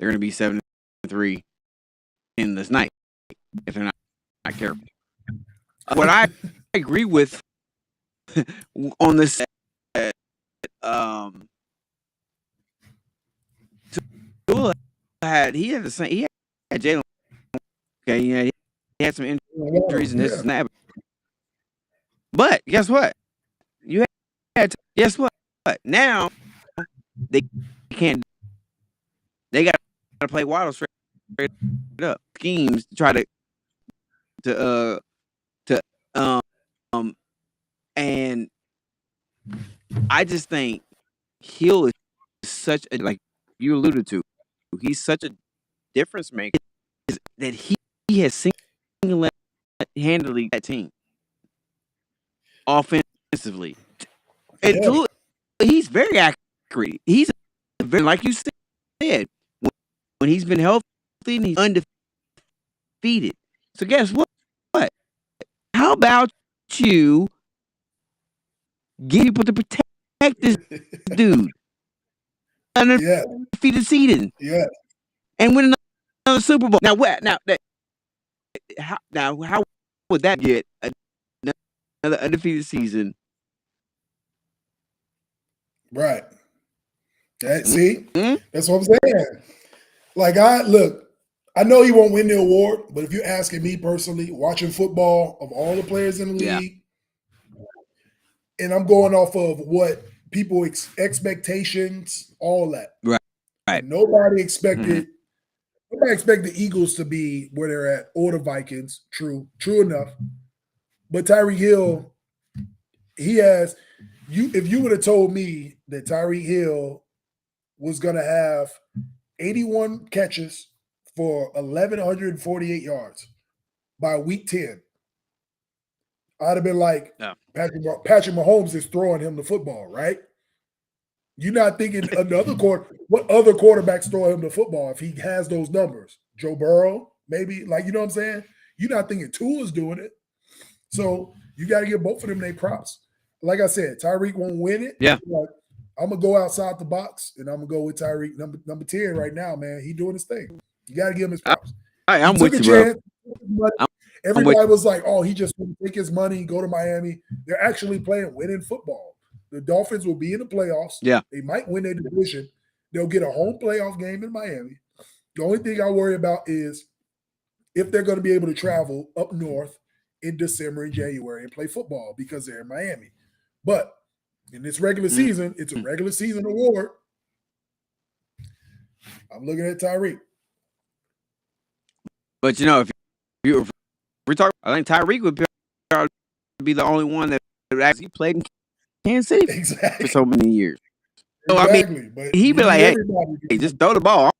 going to be 7-3 in this night if they're not careful. What I agree with on this, Tua had the same. He had Jalen. Okay, yeah, he had some injuries and this and that. But guess what? You had guess what? Now they can't. They got to play wild straight up schemes to try to and I just think Hill is such a, like you alluded to, he's such a difference maker that he has single-handedly that team offensively. And he's very accurate. He's very, like you said, when he's been healthy and he's undefeated. So guess what? How about you get people to protect this dude? Undefeated season. Yeah. And win another Super Bowl. Now what? How would that get another undefeated season? Right. See, that's what I'm saying. Like, I know he won't win the award, but if you're asking me personally, watching football of all the players in the league, and I'm going off of what people expectations, all that. Right. Nobody expected the Eagles to be where they're at, or the Vikings. True enough. But Tyreek Hill, he has if you would have told me that Tyreek Hill was going to have 81 catches for 1,148 yards by week 10, I'd have been like, Patrick Mahomes is throwing him the football, right? You're not thinking what other quarterbacks throw him the football if he has those numbers? Joe Burrow, maybe, like, you know what I'm saying? You're not thinking Tua's doing it. So you got to give both of them their props. Like I said, Tyreek won't win it. Yeah. I'm going to go outside the box, and I'm going to go with Tyreek, number 10 right now, man. He doing his thing. You got to give him his props. I'm with you, bro. Everybody was like, oh, he just want to take his money, go to Miami. They're actually playing winning football. The Dolphins will be in the playoffs. Yeah. They might win their division. They'll get a home playoff game in Miami. The only thing I worry about is if they're going to be able to travel up north in December and January and play football because they're in Miami. But in this regular season, it's a regular season award. I'm looking at Tyreek. But if we're talking, I think Tyreek would be the only one that actually played in Kansas City Exactly. for so many years. So exactly. But he'd be like, everybody hey, just throw the ball.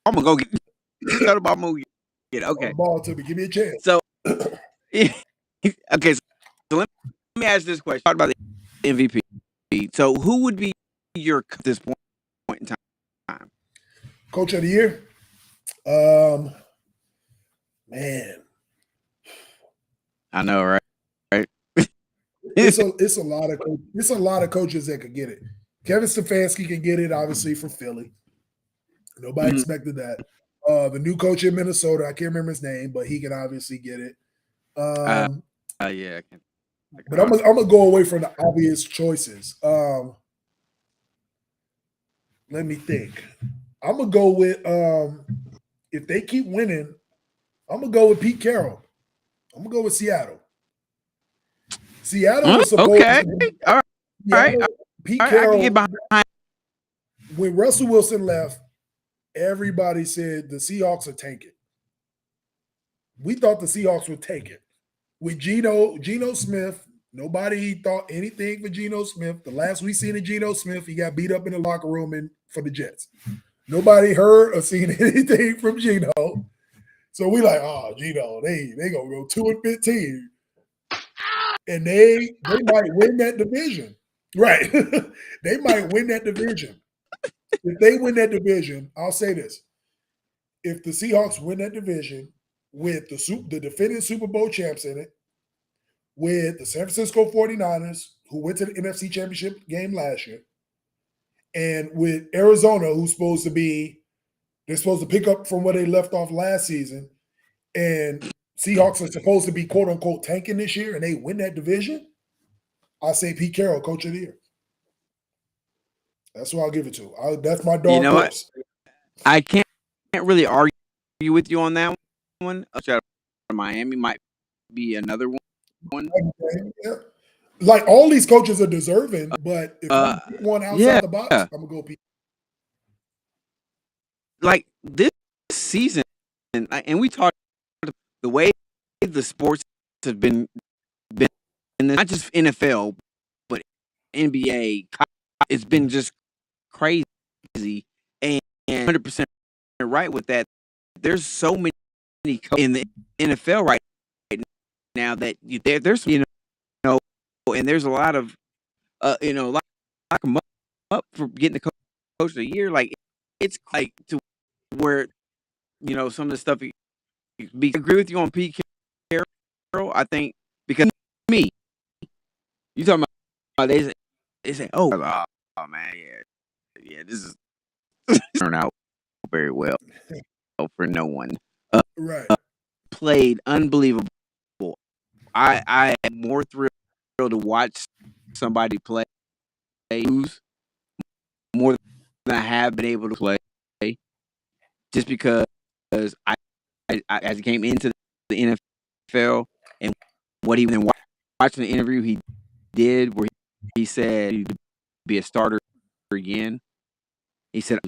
I'm gonna go get it. Just throw the ball, move it. Okay. Ball to me. Give me a chance. So okay, so let me ask this question. Talk about the MVP. So who would be your at this point in time? Coach of the year? Man. I know, right? It's a lot of coaches that could get it. Kevin Stefanski can get it, obviously, from Philly. Nobody expected that. The new coach in Minnesota, I can't remember his name, but he can obviously get it. Yeah. But I'm gonna go away from the obvious choices. Let me think. I'm gonna go with if they keep winning, I'm gonna go with Pete Carroll. I'm gonna go with Seattle. Seattle was supposed to be, all right. Pete All right, Carroll. I can get behind. When Russell Wilson left, everybody said the Seahawks are tanking. We thought the Seahawks would take it. With Geno Smith, nobody thought anything for Geno Smith. The last we seen of Geno Smith, he got beat up in the locker room for the Jets. Nobody heard or seen anything from Geno. So we like, Geno, they gonna go 2-15. And they might win that division. Right. They might win that division. If they win that division, I'll say this. If the Seahawks win that division with the defending Super Bowl champs in it, with the San Francisco 49ers, who went to the NFC Championship game last year, and with Arizona, they're supposed to pick up from where they left off last season, and Seahawks are supposed to be quote unquote tanking this year, and they win that division, I say Pete Carroll, coach of the year. That's what I'll give it to. That's my dark horse. I can't really argue with you on that one. Miami might be another one. Yeah. Like all these coaches are deserving, but if I pick one outside the box, I'm gonna go Pete. Like this season, and we talked the way the sports have been not just NFL, but NBA. It's been just crazy, and 100% right with that. There's so many in the NFL right now that there's and there's a lot of lock them up for getting the coach of the year. Like it's like to where some of the stuff. I agree with you on Pete Carroll. I think because me, you talking about they say oh man yeah this is turned out very well for no one. Right. Played unbelievable. I am more thrilled to watch somebody play more than I have been able to play, just because I as he came into the NFL and what he then watching the interview he did where he said he'd be a starter again. He said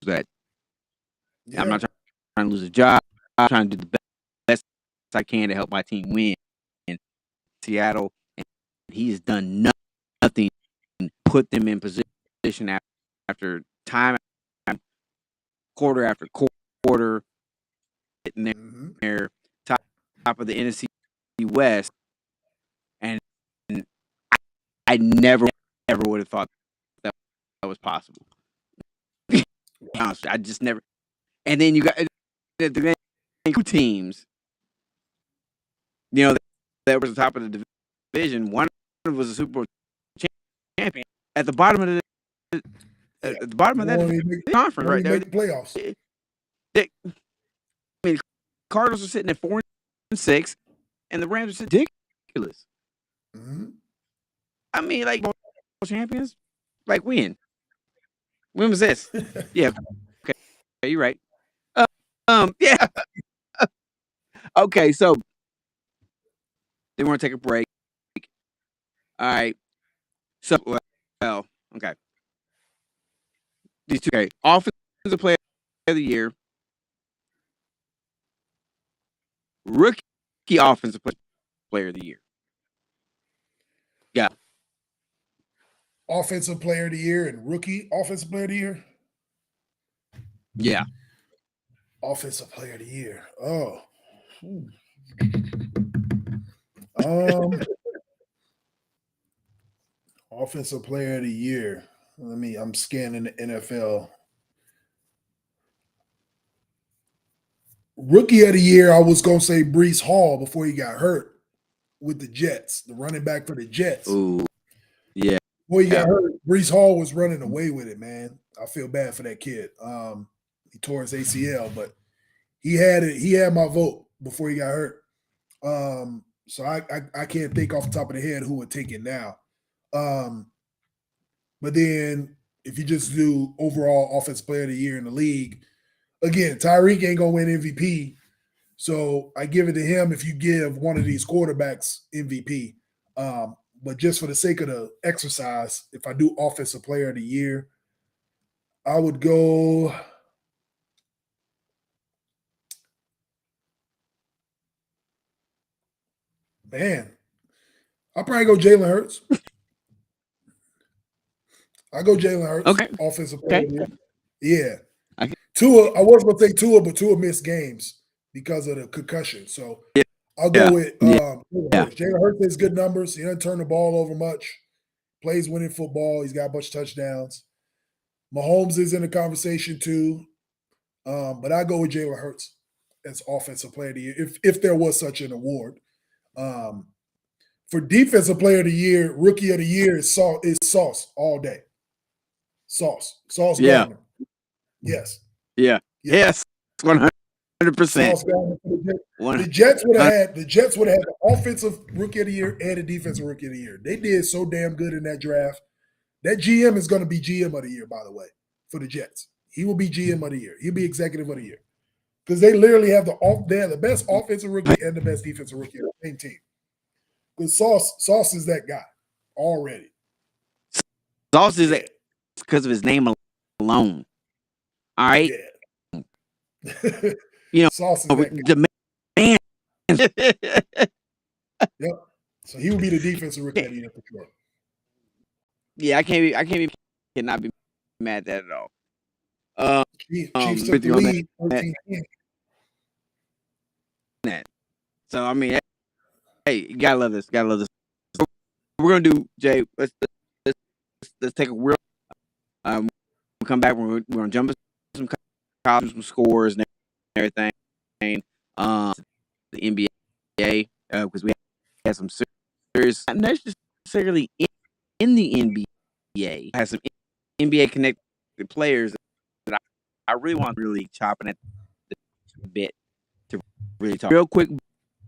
that I'm not trying to lose a job. I'm trying to do the best I can to help my team win in Seattle, and he's done nothing put them in position after time, quarter after quarter, hitting their top of the NFC West, and I never ever would have thought that was possible. Honestly, I just never. And then you got the two teams, that was the top of the division. One was a Super Bowl champion. At the bottom of that conference, right there, the playoffs. Cardinals are sitting at 4-6, and the Rams are sitting ridiculous. I mean, like champions, like when. When was this? Yeah. Okay, you're right. Yeah. Okay, so they want to take a break. All right. So, well, okay. These two, okay. Offensive player of the year, rookie offensive player of the year. Yeah. Offensive player of the year and rookie offensive player of the year. Yeah. Offensive player of the year. Oh. Um, offensive player of the year. I'm scanning the NFL. Rookie of the year, I was gonna say Brees Hall before he got hurt with the Jets, the running back for the Jets. Ooh. Yeah. Before he got hurt, Brees Hall was running away with it, man. I feel bad for that kid. He tore his ACL, but he had it. He had my vote before he got hurt. So I can't think off the top of the head who would take it now. But then if you just do overall offensive player of the year in the league, again, Tyreek ain't gonna win MVP. So I give it to him if you give one of these quarterbacks MVP. But just for the sake of the exercise, if I do offensive player of the year, I would go. Man, I'll probably go Jalen Hurts. I go Jalen Hurts. Okay. Offensive player of the year. Yeah. Okay. Tua, I was gonna say Tua, but Tua missed games because of the concussion. So I'll go with Jalen Hurts. Jalen Hurts has good numbers. He doesn't turn the ball over much. Plays winning football. He's got a bunch of touchdowns. Mahomes is in the conversation too. But I go with Jalen Hurts as offensive player of the year, if there was such an award. For defensive player of the year, rookie of the year is Sauce all day. Sauce Gardner. Yes. Yeah. Yes. 100%. Sauce Gardner for the Jets would have had the offensive rookie of the year and the defensive rookie of the year. They did so damn good in that draft. That GM is going to be GM of the year, by the way, for the Jets. He will be GM of the year. He'll be executive of the year. Because they literally have the best offensive rookie and the best defensive rookie on the same team. Because Sauce is that guy already. Sauce is because of his name alone. All right. Yeah. You know, Sauce is that guy. Yep. So he will be the defensive rookie of the year for sure. Yeah, I cannot be mad at that at all. Chiefs took the lead 14-10. So I mean, hey, you gotta love this. Gotta love this. So we're gonna do, Jay. Let's take a real. We'll come back. We're gonna jump into some college, some scores and everything. The NBA because we had some serious, not necessarily in the NBA. Has some NBA connected players that I really want to really chopping at the bit to really talk. Real quick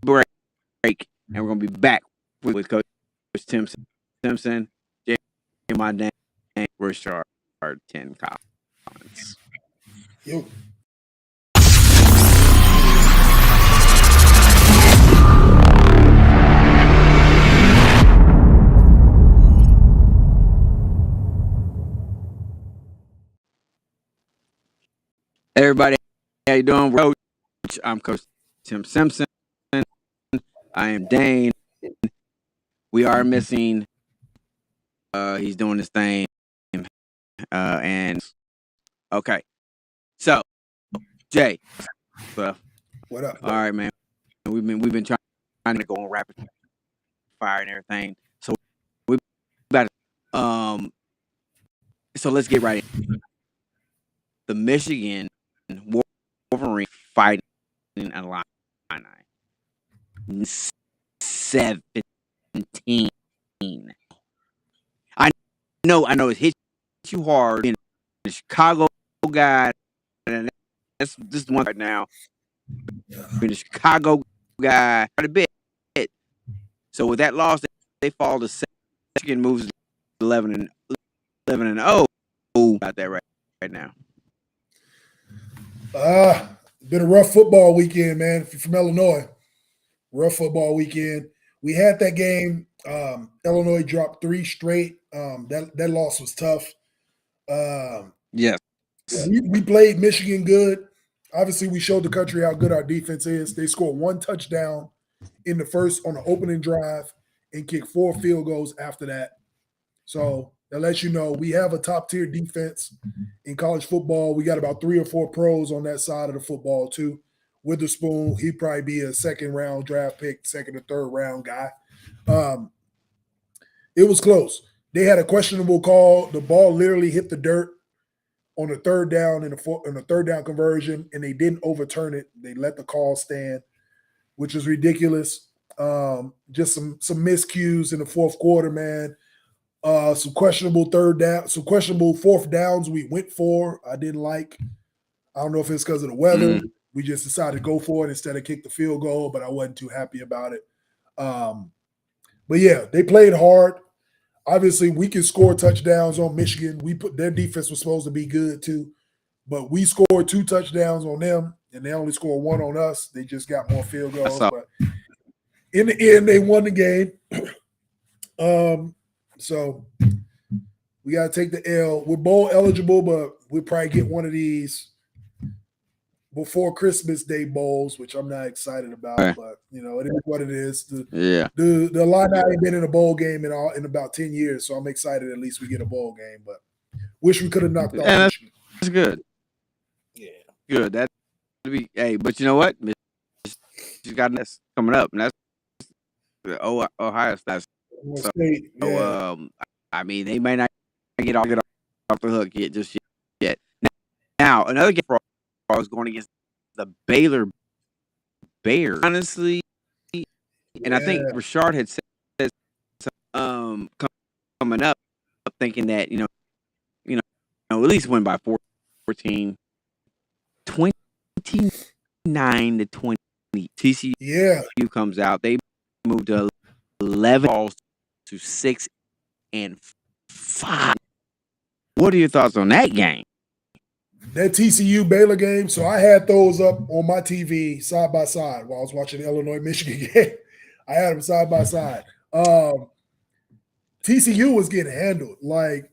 break, and we're gonna be back with Coach Tim Simpson, my dang Rashard 10 Collins. Yo. Everybody, how you doing? Coach, I'm Coach Tim Simpson. I am Dane. We are missing. He's doing his thing. And okay. So, Jay. What up? All right, man. We've been trying to go on rapid fire and everything. So we about so let's get right in. The Michigan Wolverine fighting Illini. 17. I know it hit you hard being a Chicago guy, and this is one right now. Being a Chicago guy quite a bit. So with that loss, they fall to second, moves 11-0. Got that right. now? Been a rough football weekend, man. If you're from Illinois, rough football weekend. We had that game. Illinois dropped 3 straight. That loss was tough. Yes. We played Michigan good. Obviously, we showed the country how good our defense is. They scored 1 touchdown in the first on the opening drive and kicked 4 field goals after that. So that lets you know we have a top tier defense in college football. We got about 3 or 4 pros on that side of the football too. Witherspoon, he'd probably be a second round draft pick, second or third round guy. It was close. They had a questionable call. The ball literally hit the dirt on the third down in the third down conversion, and they didn't overturn it. They let the call stand, which is ridiculous. Just some miscues in the fourth quarter, man. Some questionable fourth downs we went for. I didn't like. I don't know if it's because of the weather. We just decided to go for it instead of kick the field goal, but I wasn't too happy about it. But yeah, they played hard. Obviously, we can score touchdowns on Michigan. Their defense was supposed to be good too, but we scored 2 touchdowns on them, and they only scored 1 on us. They just got more field goals, but in the end, they won the game. So we got to take the L. We're bowl eligible, but we'll probably get one of these before Christmas Day bowls, which I'm not excited about. Right. But it is what it is. The Illini ain't been in a bowl game in about 10 years, so I'm excited. At least we get a bowl game, but wish we could have knocked off Michigan. That's good. Yeah, good. That'd be. Hey, but you know what? She's got this coming up, and that's Ohio State. So, I mean, they may not get off the hook yet. Now, another game for I was going against the Baylor Bears, honestly, and I think Rashard had said coming up, thinking that at least win by 14, 29-20. TCU comes out. They moved to 11 balls to 6 and 5. What are your thoughts on that game? That TCU Baylor game, so I had those up on my TV side by side while I was watching the Illinois Michigan game. I had them side by side. TCU was getting handled. Like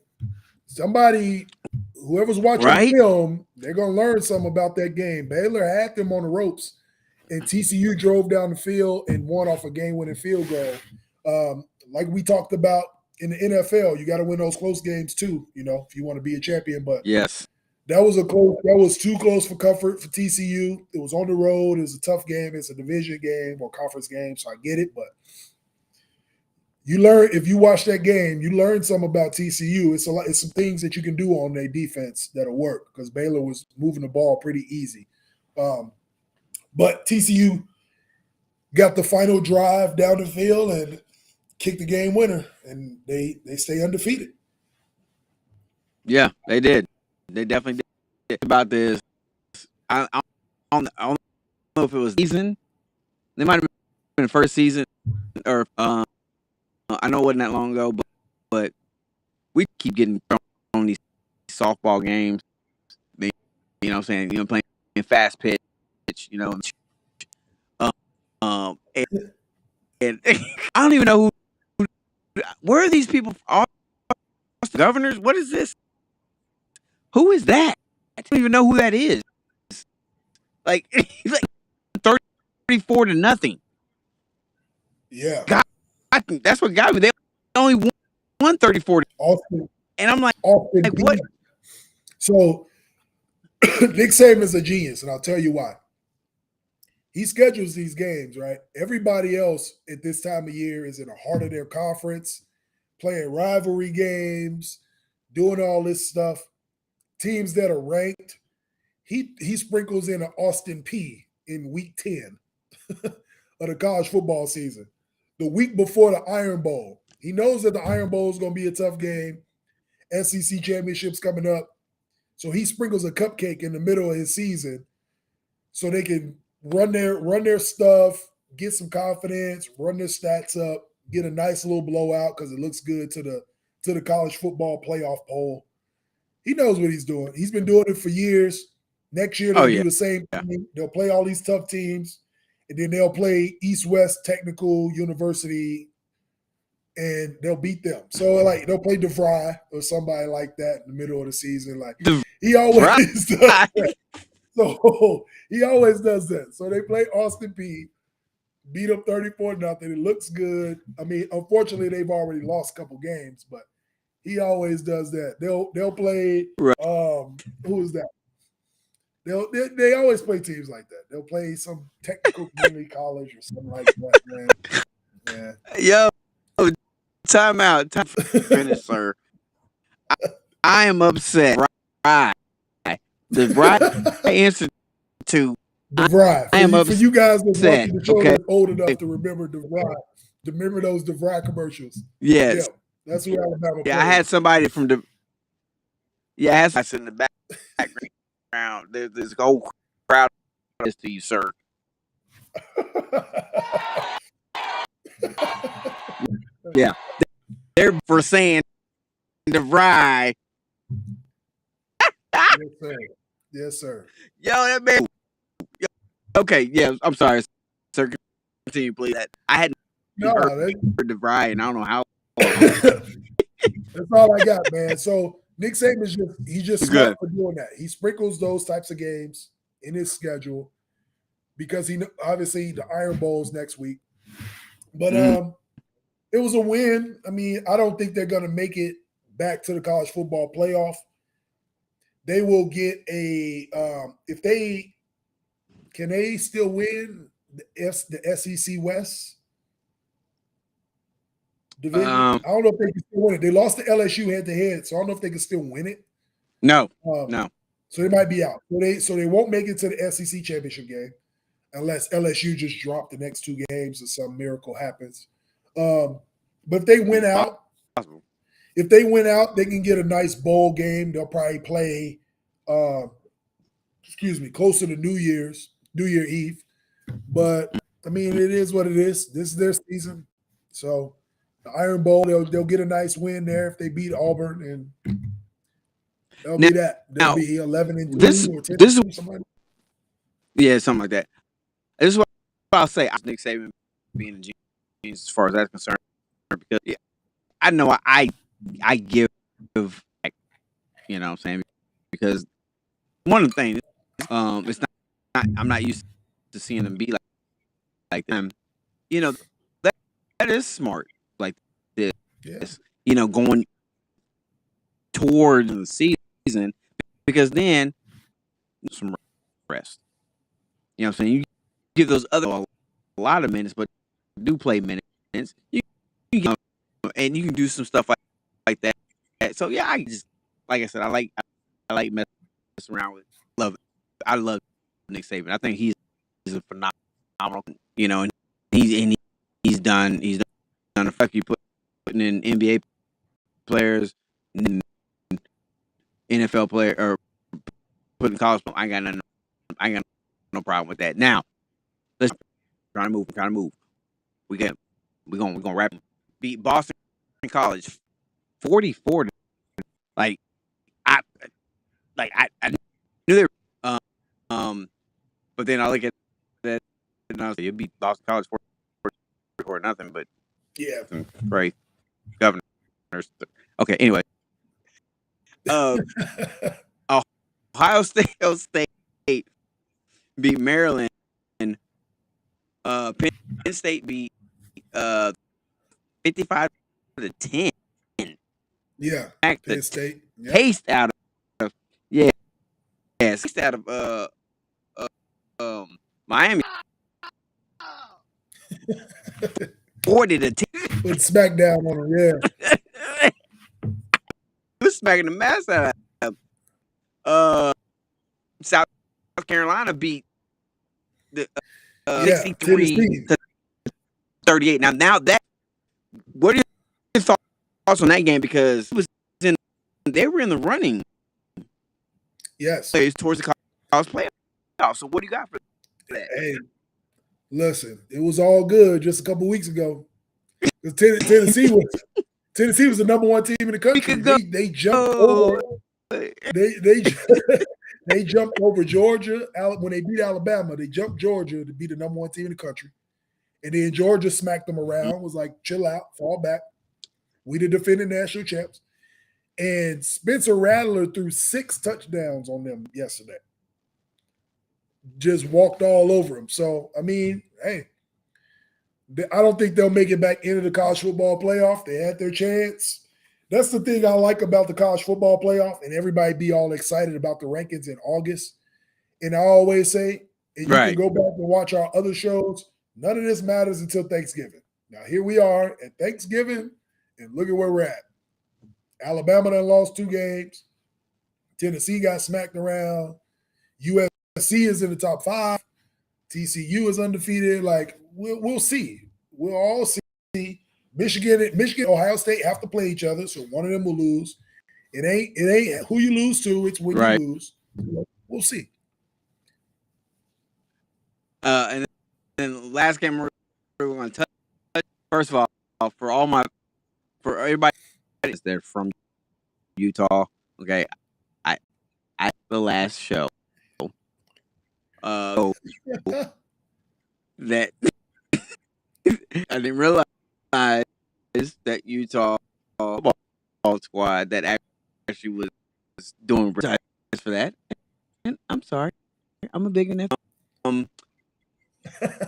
whoever's watching the film, they're gonna learn something about that game. Baylor had them on the ropes, and TCU drove down the field and won off a game-winning field goal. Like we talked about in the NFL, you got to win those close games too. If you want to be a champion. But yes. That was too close for comfort for TCU. It was on the road. It was a tough game. It's a division game or conference game, so I get it. But you learn if you watch that game, you learn something about TCU. It's some things that you can do on their defense that'll work because Baylor was moving the ball pretty easy. But TCU got the final drive down the field and kicked the game winner, and they stay undefeated. Yeah, they did. They definitely did. About this, I don't know if it was season. They might have been the first season, or I know it wasn't that long ago, but we keep getting thrown on these softball games. You know what I'm saying? Playing fast pitch. And I don't even know where are these people? All the governors? What is this? Who is that? I don't even know who that is. Like 34-0. Yeah. God, I think that's what got me. They only won 34. Austin, and I'm like what? So Nick Saban's a genius, and I'll tell you why. He schedules these games, right? Everybody else at this time of year is in the heart of their conference, playing rivalry games, doing all this stuff. Teams that are ranked, he sprinkles in an Austin P in week 10 of the college football season. The week before the Iron Bowl. He knows that the Iron Bowl is going to be a tough game. SEC championships coming up. So he sprinkles a cupcake in the middle of his season so they can run their stuff, get some confidence, run their stats up, get a nice little blowout because it looks good to the college football playoff poll. He knows what he's doing. He's been doing it for years. Next year they'll do the same thing. They'll play all these tough teams, and then they'll play East-West Technical University, and they'll beat them. So like they'll play DeVry or somebody like that in the middle of the season. Like he always does that. So he always does that. So they play Austin Peay, beat them 34-0. It looks good. I mean, unfortunately, they've already lost a couple games, but he always does that. They'll play who is that? They always play teams like that. They'll play some technical community college or something like that, man. Yeah. Yo, time out. Time finish, sir. I am upset. Right. The right answer to DeVry. I am upset. For you guys upset. That's old enough to remember DeVry. Remember those DeVry commercials? Yes. Yeah, that's who Alabama Yeah, played. I had somebody from the I had somebody in the background. There's a whole crowd of this to you, sir. Yeah. They're for saying DeVry. Yes, sir. Yes, sir. Yo, that man. Okay, yeah, I'm sorry, sir. Continue, please. I hadn't heard DeVry, and I don't know how. That's all I got, man. So Nick Saban's just smart for doing that. He sprinkles those types of games in his schedule because he obviously the Iron Bowl's next week. But it was a win. I mean, I don't think they're going to make it back to the college football playoff. They will get a if they can they still win the SEC West division. I don't know if they can still win it. They lost to LSU head to head, so I don't know if they can still win it. No. So they might be out. So they won't make it to the SEC championship game unless LSU just drop the next two games or some miracle happens. But if they win out, they can get a nice bowl game. They'll probably play, closer to New Year Eve. But I mean, it is what it is. This is their season. So the Iron Bowl, they'll get a nice win there if they beat Auburn, and they'll be that. They'll be 11-2 or 10 something like that. Yeah, something like that. This is what I'll say. Nick Saban being a genius as far as that's concerned, because I know I give, you know what I'm saying, because one of the things, it's not I'm not used to seeing them be like them. You know, that is smart, like this. Yes. You know, going towards the season, because then some rest. You know what I'm saying? You give those other a lot of minutes, but do play minutes. You and you can do some stuff like that. So yeah, I just, like I said, I like messing around with. I love Nick Saban. I think he's a phenomenal, you know, and he's done a fuck you putting in NBA players, and NFL player, or putting college. I ain't got no problem with that. Now let's try to move. We're gonna wrap. Beat Boston College 44. I knew they were, but then I look at that and I was like, you beat Boston College for nothing, but yeah, right, governors. Okay, anyway, Ohio State beat Maryland. Penn State beat 55-10. Yeah, Penn State. Yep. Taste out of taste out of Miami. 40-10. Put smackdown on them, yeah. He was smacking the mess out of South Carolina beat the 63-38. Now that, what are your thoughts on that game? Because they were in the running. Yes. Towards the college playoff. So what do you got for that? Hey, listen, it was all good just a couple weeks ago. Tennessee was the number one team in the country. They jumped over. they they jumped over Georgia when they beat Alabama. They jumped Georgia to be the number one team in the country, and then Georgia smacked them around. Was like, chill out, fall back. We the defending national champs, and Spencer Rattler threw 6 touchdowns on them yesterday. Just walked all over them. So I mean, hey, I don't think they'll make it back into the college football playoff. They had their chance. That's the thing I like about the college football playoff, and everybody be all excited about the rankings in August. And I always say, and you can go back and watch our other shows, none of this matters until Thanksgiving. Now, here we are at Thanksgiving, and look at where we're at. Alabama done lost 2 games. Tennessee got smacked around. USC is in the top 5. TCU is undefeated. Like, we'll see. We'll all see. Michigan, Ohio State have to play each other, so one of them will lose. It ain't who you lose to, it's when you lose. We'll see. And then the last game we're going to touch. First of all, for everybody that's from Utah, okay, I the last show that I didn't realize that Utah football squad that actually was doing advertisements for that. And I'm sorry, I'm a big fan.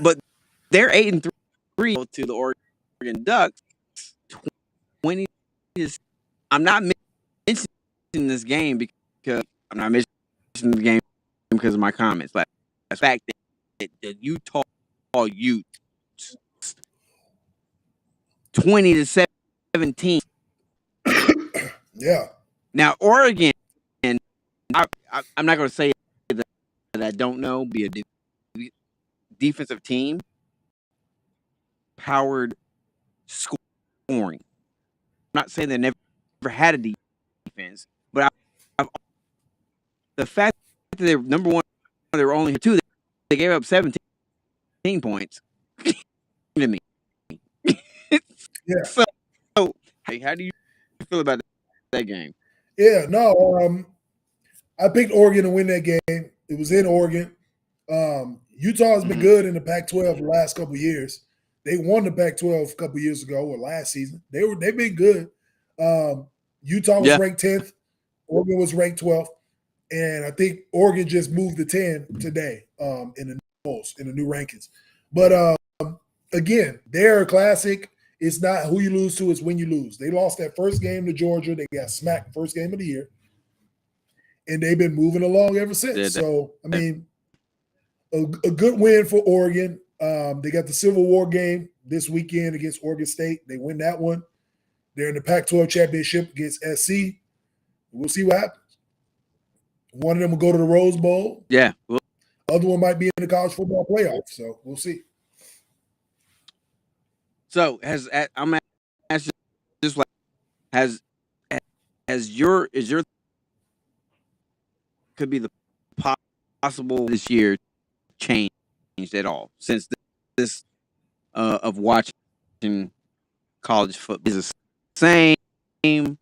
But they're 8-3 to the Oregon Ducks. 20. I'm not mentioning this game because I'm not mentioning the game because of my comments. Like the fact that the Utah Utes 20-17. Yeah. Now Oregon, and I'm not going to say that I don't know. Be a defensive team, powered scoring. I'm not saying they never had a defense, but the fact that they're number one, they were only 2. They gave up 17 points to me. Yeah. So, hey, how do you feel about that game? Yeah, no, I picked Oregon to win that game. It was in Oregon. Utah has been good in the Pac-12 the last couple of years. They won the Pac-12 a couple of years ago or last season. They've been good. Utah was ranked 10th. Oregon was ranked 12th. And I think Oregon just moved to 10 today in the new rankings. But again, they're a classic. It's not who you lose to, it's when you lose. They lost that first game to Georgia. They got smacked first game of the year. And they've been moving along ever since. So, I mean, a good win for Oregon. They got the Civil War game this weekend against Oregon State. They win that one. They're in the Pac-12 championship against SC. We'll see what happens. One of them will go to the Rose Bowl. Yeah. Other one might be in the college football playoff. So we'll see. So I'm gonna ask you this: has your could be the possible this year changed at all since this of watching college football is the same?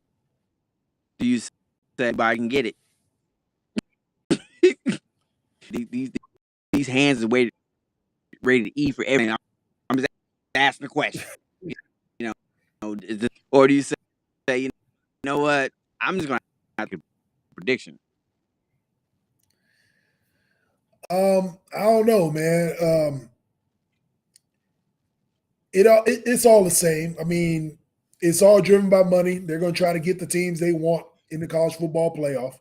Do you say I can get it? these hands are ready to eat for everything. I'm just asking the question. You know, or do you say you know what? I'm just gonna have a prediction. I don't know, man. It's all the same. I mean, it's all driven by money. They're going to try to get the teams they want in the college football playoff.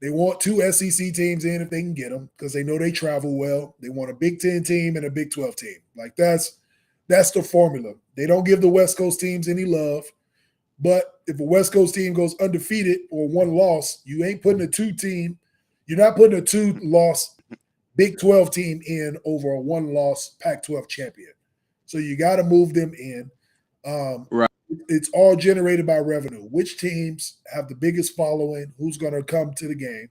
They want 2 SEC teams in if they can get them because they know they travel well. They want a Big Ten team and a Big 12 team. Like that's the formula. They don't give the West Coast teams any love. But if a West Coast team goes undefeated or 1 loss, you ain't putting a 2 team. You're not putting a 2-loss Big 12 team in over a 1-loss Pac-12 champion. So you got to move them in. Right. It's all generated by revenue. Which teams have the biggest following, who's going to come to the game,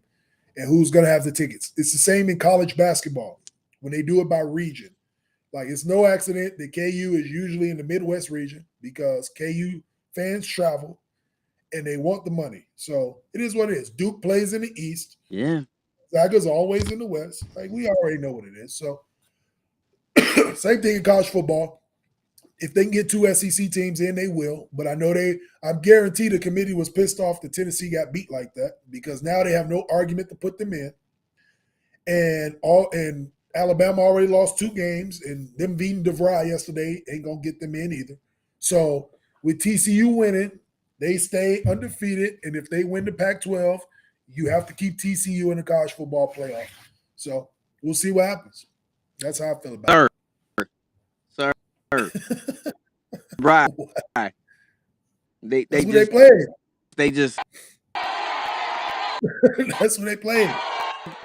and who's going to have the tickets. It's the same in college basketball when they do it by region. Like, it's no accident that KU is usually in the Midwest region because KU fans travel, and they want the money. So it is what it is. Duke plays in the East. Yeah. Zaga's always in the West. Like, we already know what it is. So same thing in college football. If they can get 2 SEC teams in, they will. But I know I'm guaranteed the committee was pissed off that Tennessee got beat like that, because now they have no argument to put them in. And Alabama already lost 2 games, and them beating DeVry yesterday ain't gonna get them in either. So with TCU winning, they stay undefeated, and if they win the Pac-12, you have to keep TCU in the college football playoff. So we'll see what happens. That's how I feel about it. Sir. Right. They That's who just they played. they just That's who they played.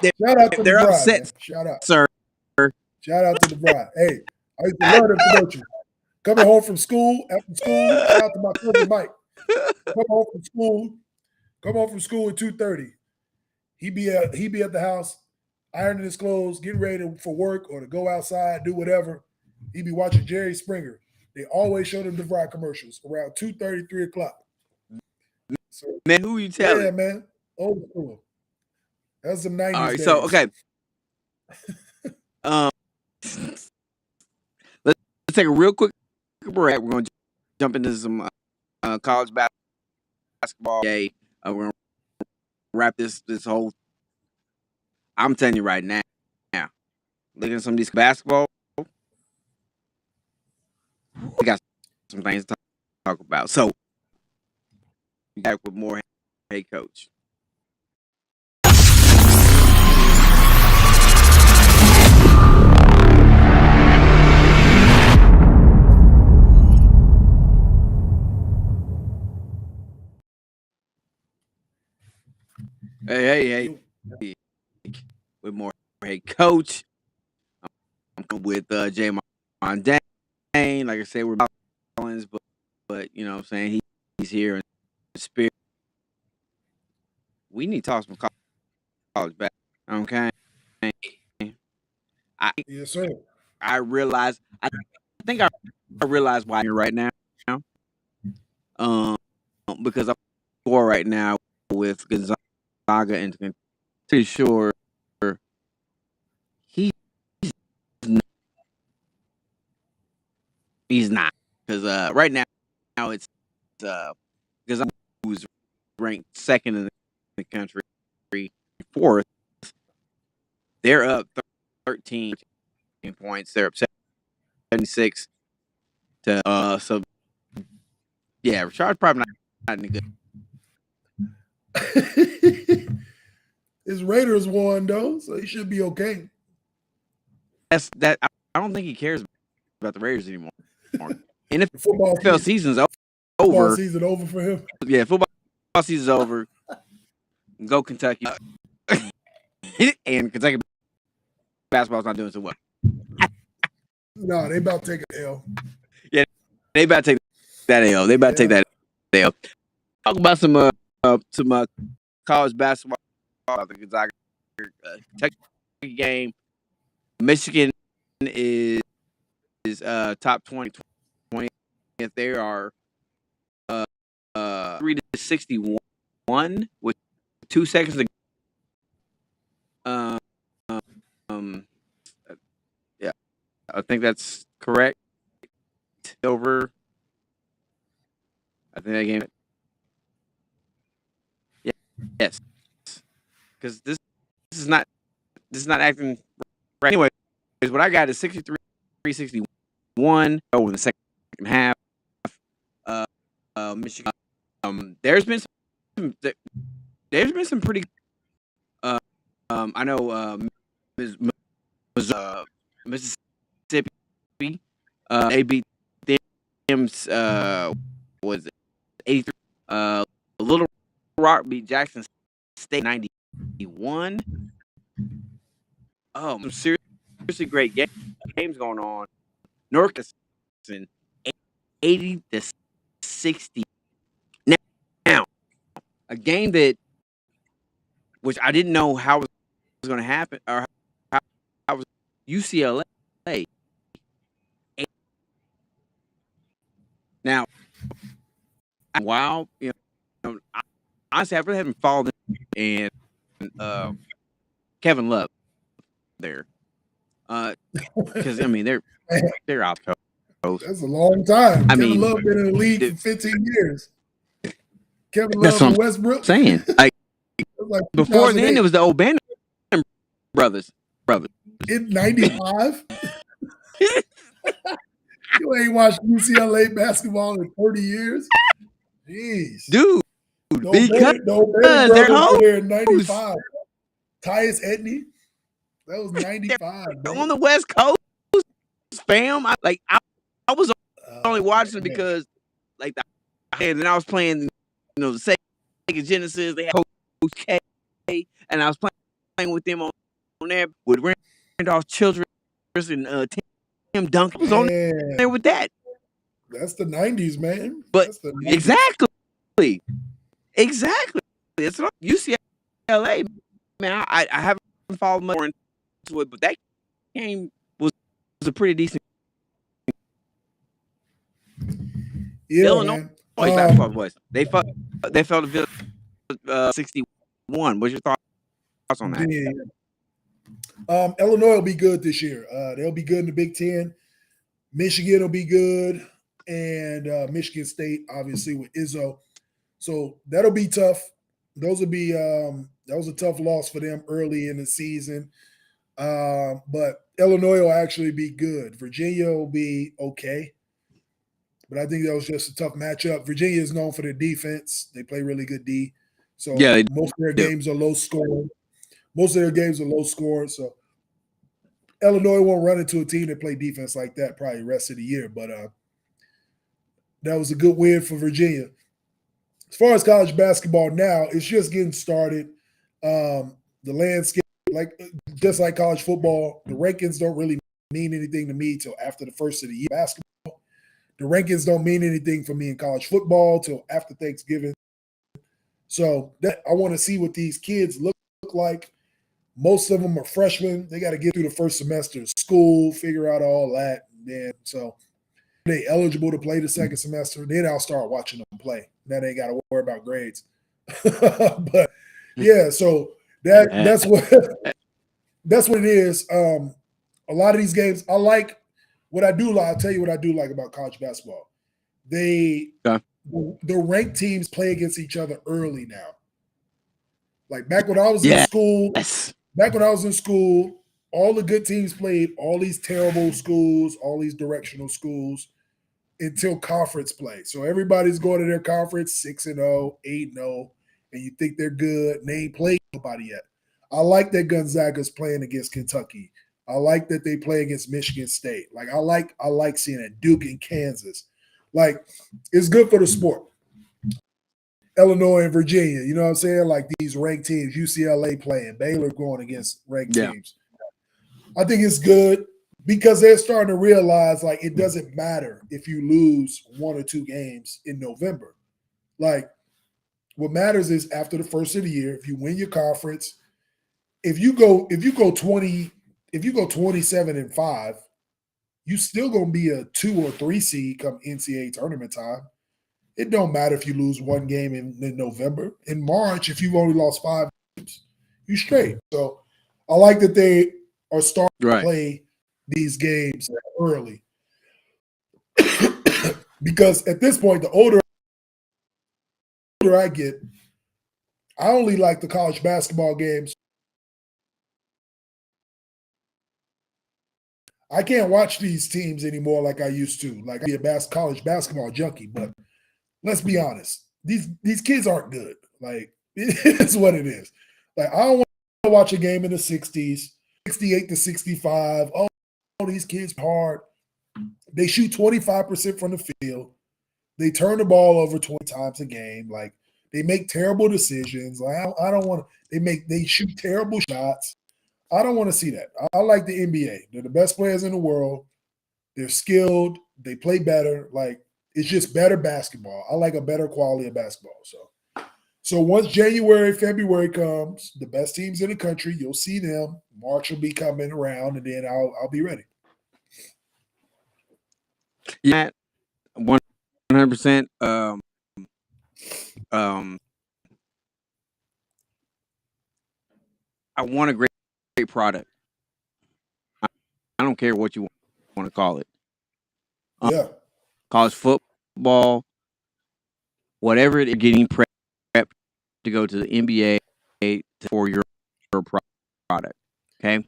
They're- Shout out to they're DeVry, upset, man. Shout out. sir. Shout out to DeVry. Hey, I used to love them commercials. Coming home from school, after school, shout out to my cousin Mike. Come home from school at 2:30. He be at the house, ironing his clothes, getting ready for work or to go outside, do whatever. He be watching Jerry Springer. They always show them DeVry commercials around 2:30, 3 o'clock. So, Man, who you telling? yeah, man. Old school. That's some 90s All right, days. so okay. Let's take a real quick break. We're going to jump into some college basketball. We're going to wrap this whole. I'm telling you right now. Looking at some of these basketball, we got some things to talk about. So, back with more Hey Coach. Hey. With more Hey Coach. I'm with Jay Mondane. Like I said, we're Collins, but you know what I'm saying, he's here in spirit. We need to talk some college back. Okay. Yes, sir. I realize I think I realize why you're right now. Because I'm for right now with Gonzaga, and pretty sure he's not, because right now it's Gonzaga, who's ranked second in the country, 4th. They're up 13 points. They're up 76 to so yeah, Rashard's probably not any good. His Raiders won though, so he should be okay. I don't think he cares about the Raiders anymore. And if football season's over, football season over for him. Yeah, football season's over. Go Kentucky. And Kentucky basketball's not doing so well. No, they about to take an L. Yeah, they about to take that L. They about to take that L. Talk about some college basketball. The Gonzaga Kentucky game. Michigan is top 20. If they are 3-61 with 2 seconds to yeah, I think that's correct. Over. I think that game. Yeah. Yes. Because this is not acting right. Anyway, what I got is 63-61 over the second half. Michigan. There's been some pretty. I know Mississippi. They beat them. Was it 83? Little Rock beat Jackson State 91. Oh, some seriously great games going on. North 80-60. Now, a game that, which I didn't know how it was going to happen, or how was UCLA. Now, wow, you know, honestly, I really haven't followed them and Kevin Love there. Because I mean they're out coast. That's a long time. I Kevin mean, Love been in the league for 15 years. Kevin that's Love what and I'm Westbrook. saying. Like Like before then, 2008. it was the O'Bannon brothers. In 95? You ain't watched UCLA basketball in 30 years? Jeez. Dude, The O'Bannon they're brothers were hoes. there in 95. Tyus Edney. That was 95. They're Bro. on the West Coast, fam. I was only watching man. because like and then I was playing, the Sega Genesis. They had Coach K, and I was playing with them on there with Randolph Childress and Tim Duncan. I was on there with that. That's the 90s, man. But That's the 90s. exactly. It's not UCLA, man. I haven't followed much more into it, but that game was a pretty decent. Yeah, Illinois man. basketball boys. They fell to 61. What's your thoughts on that? Yeah. Illinois will be good this year. They'll be good in the Big Ten. Michigan will be good, and Michigan State, obviously, with Izzo. So that'll be tough. Those will be that was a tough loss for them early in the season. But Illinois will actually be good. Virginia will be okay. But I think that was just a tough matchup. Virginia is known for their defense. They play really good D. So most of their games are low scoring. So Illinois won't run into a team that play defense like that probably the rest of the year. But that was a good win for Virginia. As far as college basketball now, it's just getting started. The landscape, just like college football, the rankings don't really mean anything to me till after the first of the year. Basketball, the rankings don't mean anything for me in college football till after Thanksgiving. So I want to see what these kids look like. Most of them are freshmen. They got to get through the first semester of school, figure out all that. Then so they eligible to play the second semester. Then I'll start watching them play. Now they got to worry about grades. But yeah, so that's what it is. A lot of these games, I like what I do like. I'll tell you what I do like about college basketball. The ranked teams play against each other early now. Like back when I was in school, all the good teams played all these terrible schools, all these directional schools until conference play. So everybody's going to their conference 6-0, 8-0, and you think they're good, and they ain't played nobody yet. I like that Gonzaga's playing against Kentucky. I like that they play against Michigan State. Like I like seeing it. Duke and Kansas. Like it's good for the sport. Illinois and Virginia, you know what I'm saying? Like these ranked teams, UCLA playing, Baylor going against ranked teams. I think it's good because they're starting to realize like it doesn't matter if you lose 1 or 2 games in November. Like what matters is after the first of the year, if you win your conference, if you go 27-5, you still gonna be a 2 or 3 seed come NCAA tournament time. It don't matter if you lose 1 game in November. In March, if you've only lost 5 games, you straight. So I like that they are starting to play these games early. Because at this point, the older I get, I only like the college basketball games. I can't watch these teams anymore like I used to. Like I'd be a college basketball junkie, but let's be honest. These kids aren't good. Like it's what it is. Like I don't want to watch a game in the 60s, 68-65. Oh, these kids hard. They shoot 25% from the field. They turn the ball over 20 times a game. Like they make terrible decisions. Like I don't want to. They shoot terrible shots. I don't want to see that. I like the NBA. They're the best players in the world. They're skilled. They play better. Like it's just better basketball. I like a better quality of basketball. So once January, February comes, the best teams in the country, you'll see them. March will be coming around, and then I'll be ready. Yeah, 100%. I want a great product. I don't care what you want to call it. Yeah. College football, whatever it is, getting prepped to go to the NBA for your product. Okay?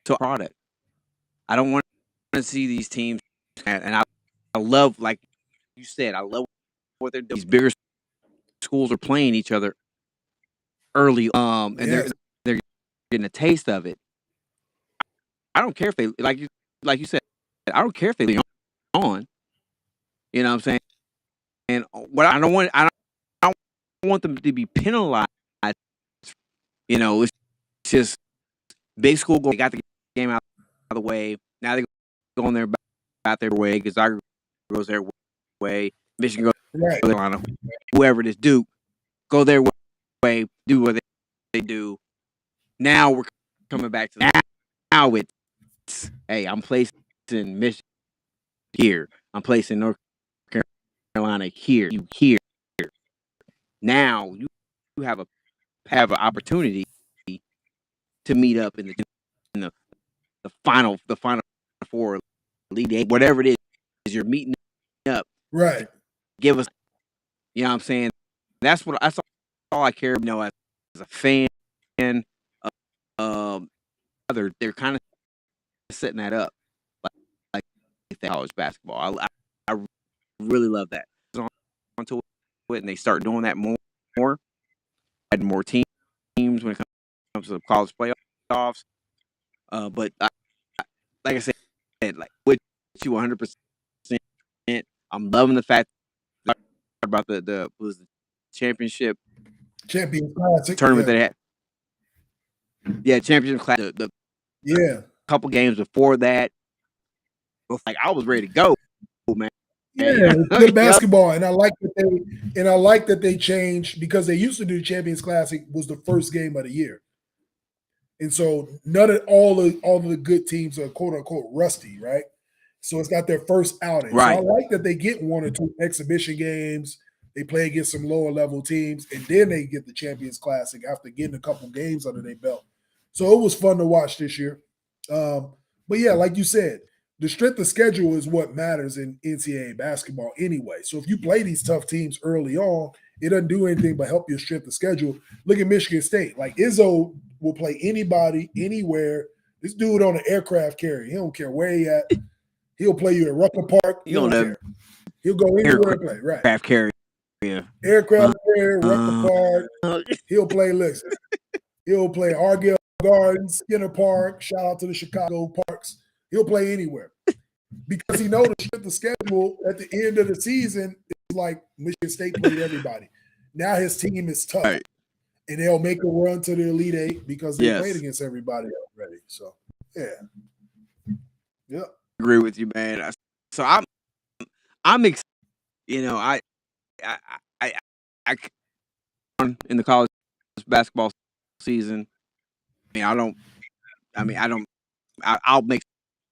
So product. I don't want to see these teams, and I love, like you said, I love what they're doing. These bigger schools are playing each other early, and Yes. they're getting a taste of it. I don't care if they like you said. I don't care if they leave on. You know what I'm saying? And what I don't want them to be penalized. You know, it's just big school. They got the game out of the way. Now they're going there about their way. Gonzaga goes their way. Michigan goes Right. their way. Whoever it is, Duke, go their way. Do what they do. Now we're coming back to that. Now it's, hey, I'm placing Michigan here. I'm placing North Carolina here. You here. Now you have an opportunity to meet up in the final four, Elite Eight, whatever it is. You're meeting up. Right. Give us, you know what I'm saying? That's all I care. You know, as a fan, they're kind of setting that up, like college basketball. I really love that. Onto it, and they start doing that more, adding more teams when it comes to the college playoffs. But like I said, like with you 100%. I'm loving the fact about the championship Classic tournament that they had. Yeah, championship class. The couple games before that, like I was ready to go, man. Yeah, good basketball, and I like that they changed, because they used to do the Champions Classic was the first game of the year, and so all of the good teams are quote unquote rusty, right? So it's got their first outing. Right. So I like that they get one or two exhibition games. They play against some lower level teams, and then they get the Champions Classic after getting a couple games under their belt. So it was fun to watch this year. But yeah, like you said, the strength of schedule is what matters in NCAA basketball anyway. So if you play these tough teams early on, it doesn't do anything but help your strength of schedule. Look at Michigan State. Like Izzo will play anybody, anywhere. This dude on an aircraft carrier. He don't care where he at. He'll play you at Rucker Park. He don't care. He'll go anywhere and play. Right. Aircraft carrier. Yeah. Aircraft carrier, Rucker Park. He'll play, listen. He'll play Argyle Gardens, Skinner Park. Shout out to the Chicago Parks. He'll play anywhere because he knows the schedule at the end of the season is like Michigan State played everybody. Now his team is tough, right, and they'll make a run to the Elite Eight because they played against everybody already. So, yeah. Agree with you, man. So I'm excited. You know, I in the college basketball season. I'll make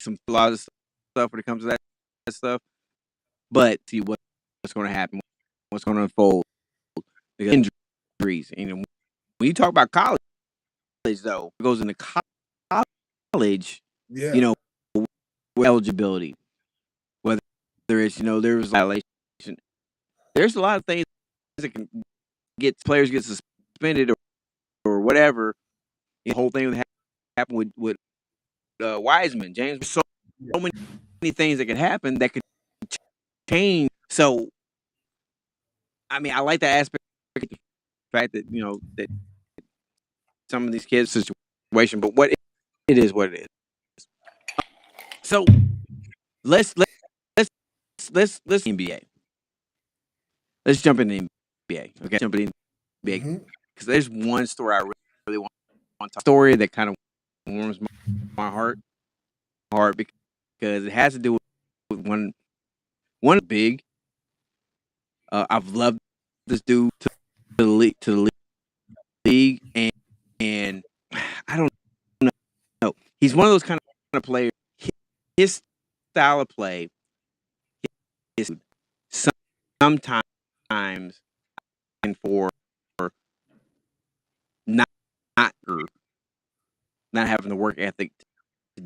a lot of stuff when it comes to that stuff, but see what's going to happen, what's going to unfold, because injuries. You know, when you talk about college, though, it goes into college. Yeah. You know, eligibility, whether it's there's violation. There's a lot of things that can get players get suspended or whatever. The whole thing that happened with Wiseman, James. So many things that could happen that could change. So, I mean, I like that aspect, the fact that that some of these kids' situation, but what it is, what it is. So let's NBA. Let's jump into the NBA. Okay, jump into the NBA because there's one story I really want to. Story that kind of warms my heart because it has to do with one big. I've loved this dude to the league, and I don't know. He's one of those kind of players. His style of play is sometimes and for not not having the work ethic to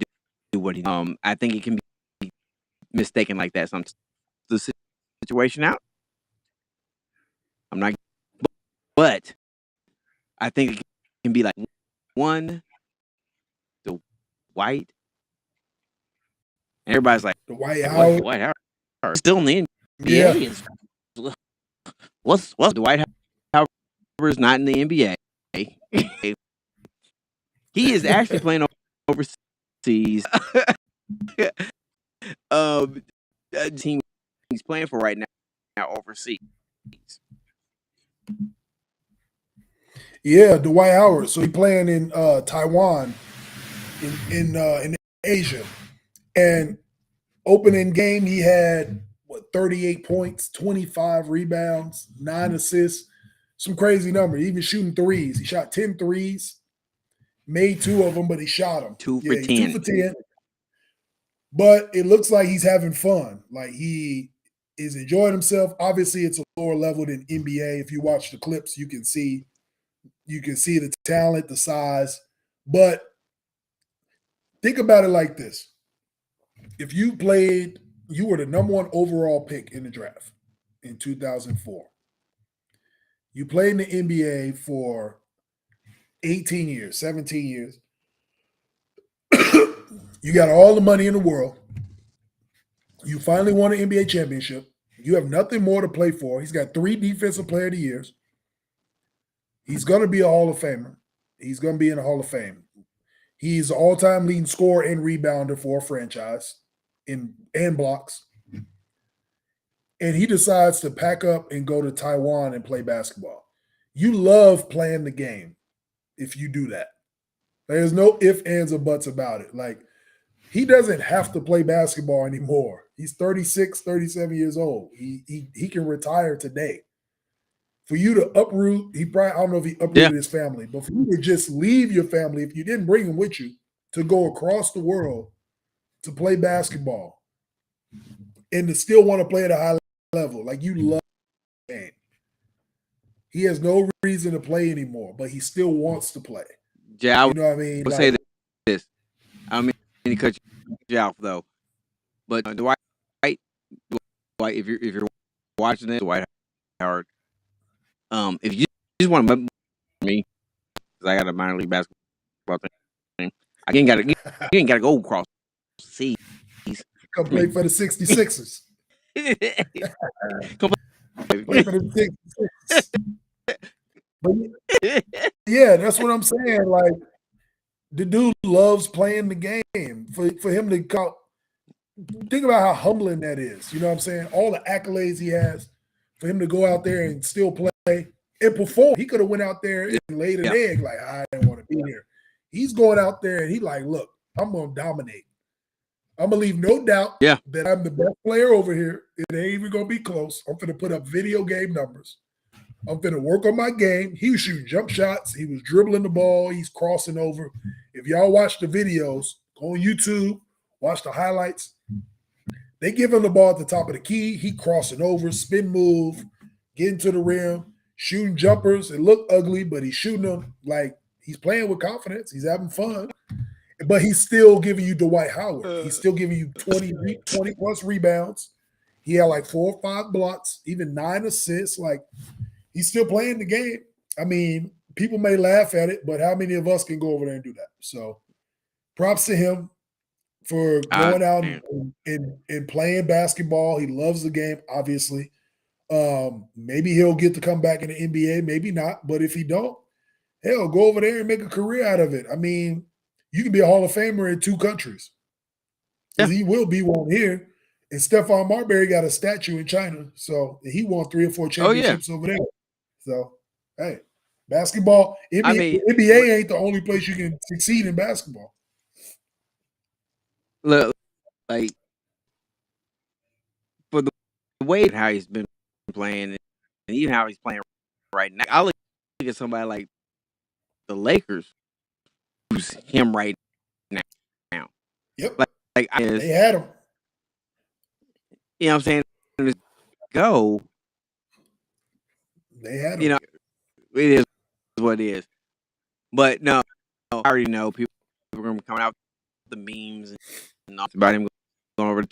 do what he. I think it can be mistaken like that. Some the situation out. I'm not, but I think it can be like one the White. And everybody's like, The White what Howard. Dwight Howard still in the Yeah. NBA? What's Dwight Howard is not in the NBA? He is actually playing overseas. Team he's playing for right now overseas. Yeah, Dwight Howard. So he playing in Taiwan, in Asia, and opening game he had 38 points, 25 rebounds, 9 assists, some crazy number. Even shooting threes. He shot 10 threes, made 2 of them, but he shot them. 2 for Yeah, he's 10. 2 for 10. But it looks like he's having fun. Like he is enjoying himself. Obviously, it's a lower level than NBA. If you watch the clips, you can see the talent, the size. But think about it like this. If you were the number 1 overall pick in the draft in 2004. You played in the NBA for 18 years, 17 years. You got all the money in the world. You finally won an NBA championship. You have nothing more to play for. He's got 3 defensive player of the years. He's going to be a Hall of Famer. He's going to be in the Hall of Fame. He's an all-time leading scorer and rebounder for a franchise and blocks. And he decides to pack up and go to Taiwan and play basketball. You love playing the game if you do that. There's no ifs, ands, or buts about it. Like, he doesn't have to play basketball anymore. He's 36, 37 years old. He can retire today. For you to uproot, I don't know if he uprooted his family, but for you to just leave your family, if you didn't bring him with you, to go across the world to play basketball and to still want to play at a high level, like you love the game. He has no reason to play anymore, but he still wants to play. Yeah, you know what I mean? I'll say this. I mean, to cut you off though, but Dwight, if you're watching it, Dwight Howard, if you just want to me, because I got a minor league basketball thing, I ain't gotta go across the seas. Come play for the 66ers. Come play for the 66ers. But yeah, that's what I'm saying. Like, the dude loves playing the game. For him to go, think about how humbling that is. You know what I'm saying? All the accolades he has, for him to go out there and still play and perform. He could have went out there and laid an egg like, I didn't want to be here. He's going out there and he like, look, I'm going to dominate. I'm going to leave no doubt that I'm the best player over here. It ain't even going to be close. I'm going to put up video game numbers. I'm going to work on my game. He was shooting jump shots. He was dribbling the ball. He's crossing over. If y'all watch the videos, go on YouTube, watch the highlights. They give him the ball at the top of the key. He crossing over, spin move, getting to the rim, shooting jumpers. It looked ugly, but he's shooting them like he's playing with confidence. He's having fun. But he's still giving you Dwight Howard. He's still giving you 20 plus rebounds. He had like 4 or 5 blocks, even 9 assists. Like, he's still playing the game. I mean, people may laugh at it, but how many of us can go over there and do that? So props to him for going out and playing basketball. He loves the game, obviously. Maybe he'll get to come back in the NBA, maybe not. But if he don't, hell, go over there and make a career out of it. I mean, you can be a Hall of Famer in 2 countries. Because he will be one here. And Stephon Marbury got a statue in China. So he won 3 or 4 championships over there. So, hey, basketball, NBA ain't the only place you can succeed in basketball. Look, like, for the way how he's been playing and even how he's playing right now, I look at somebody like the Lakers, who's him right now. Yep. Like they had him. You know what I'm saying? Go. They had him. You know, it is what it is. But no, I already know people were going to be coming out with the memes and all about him going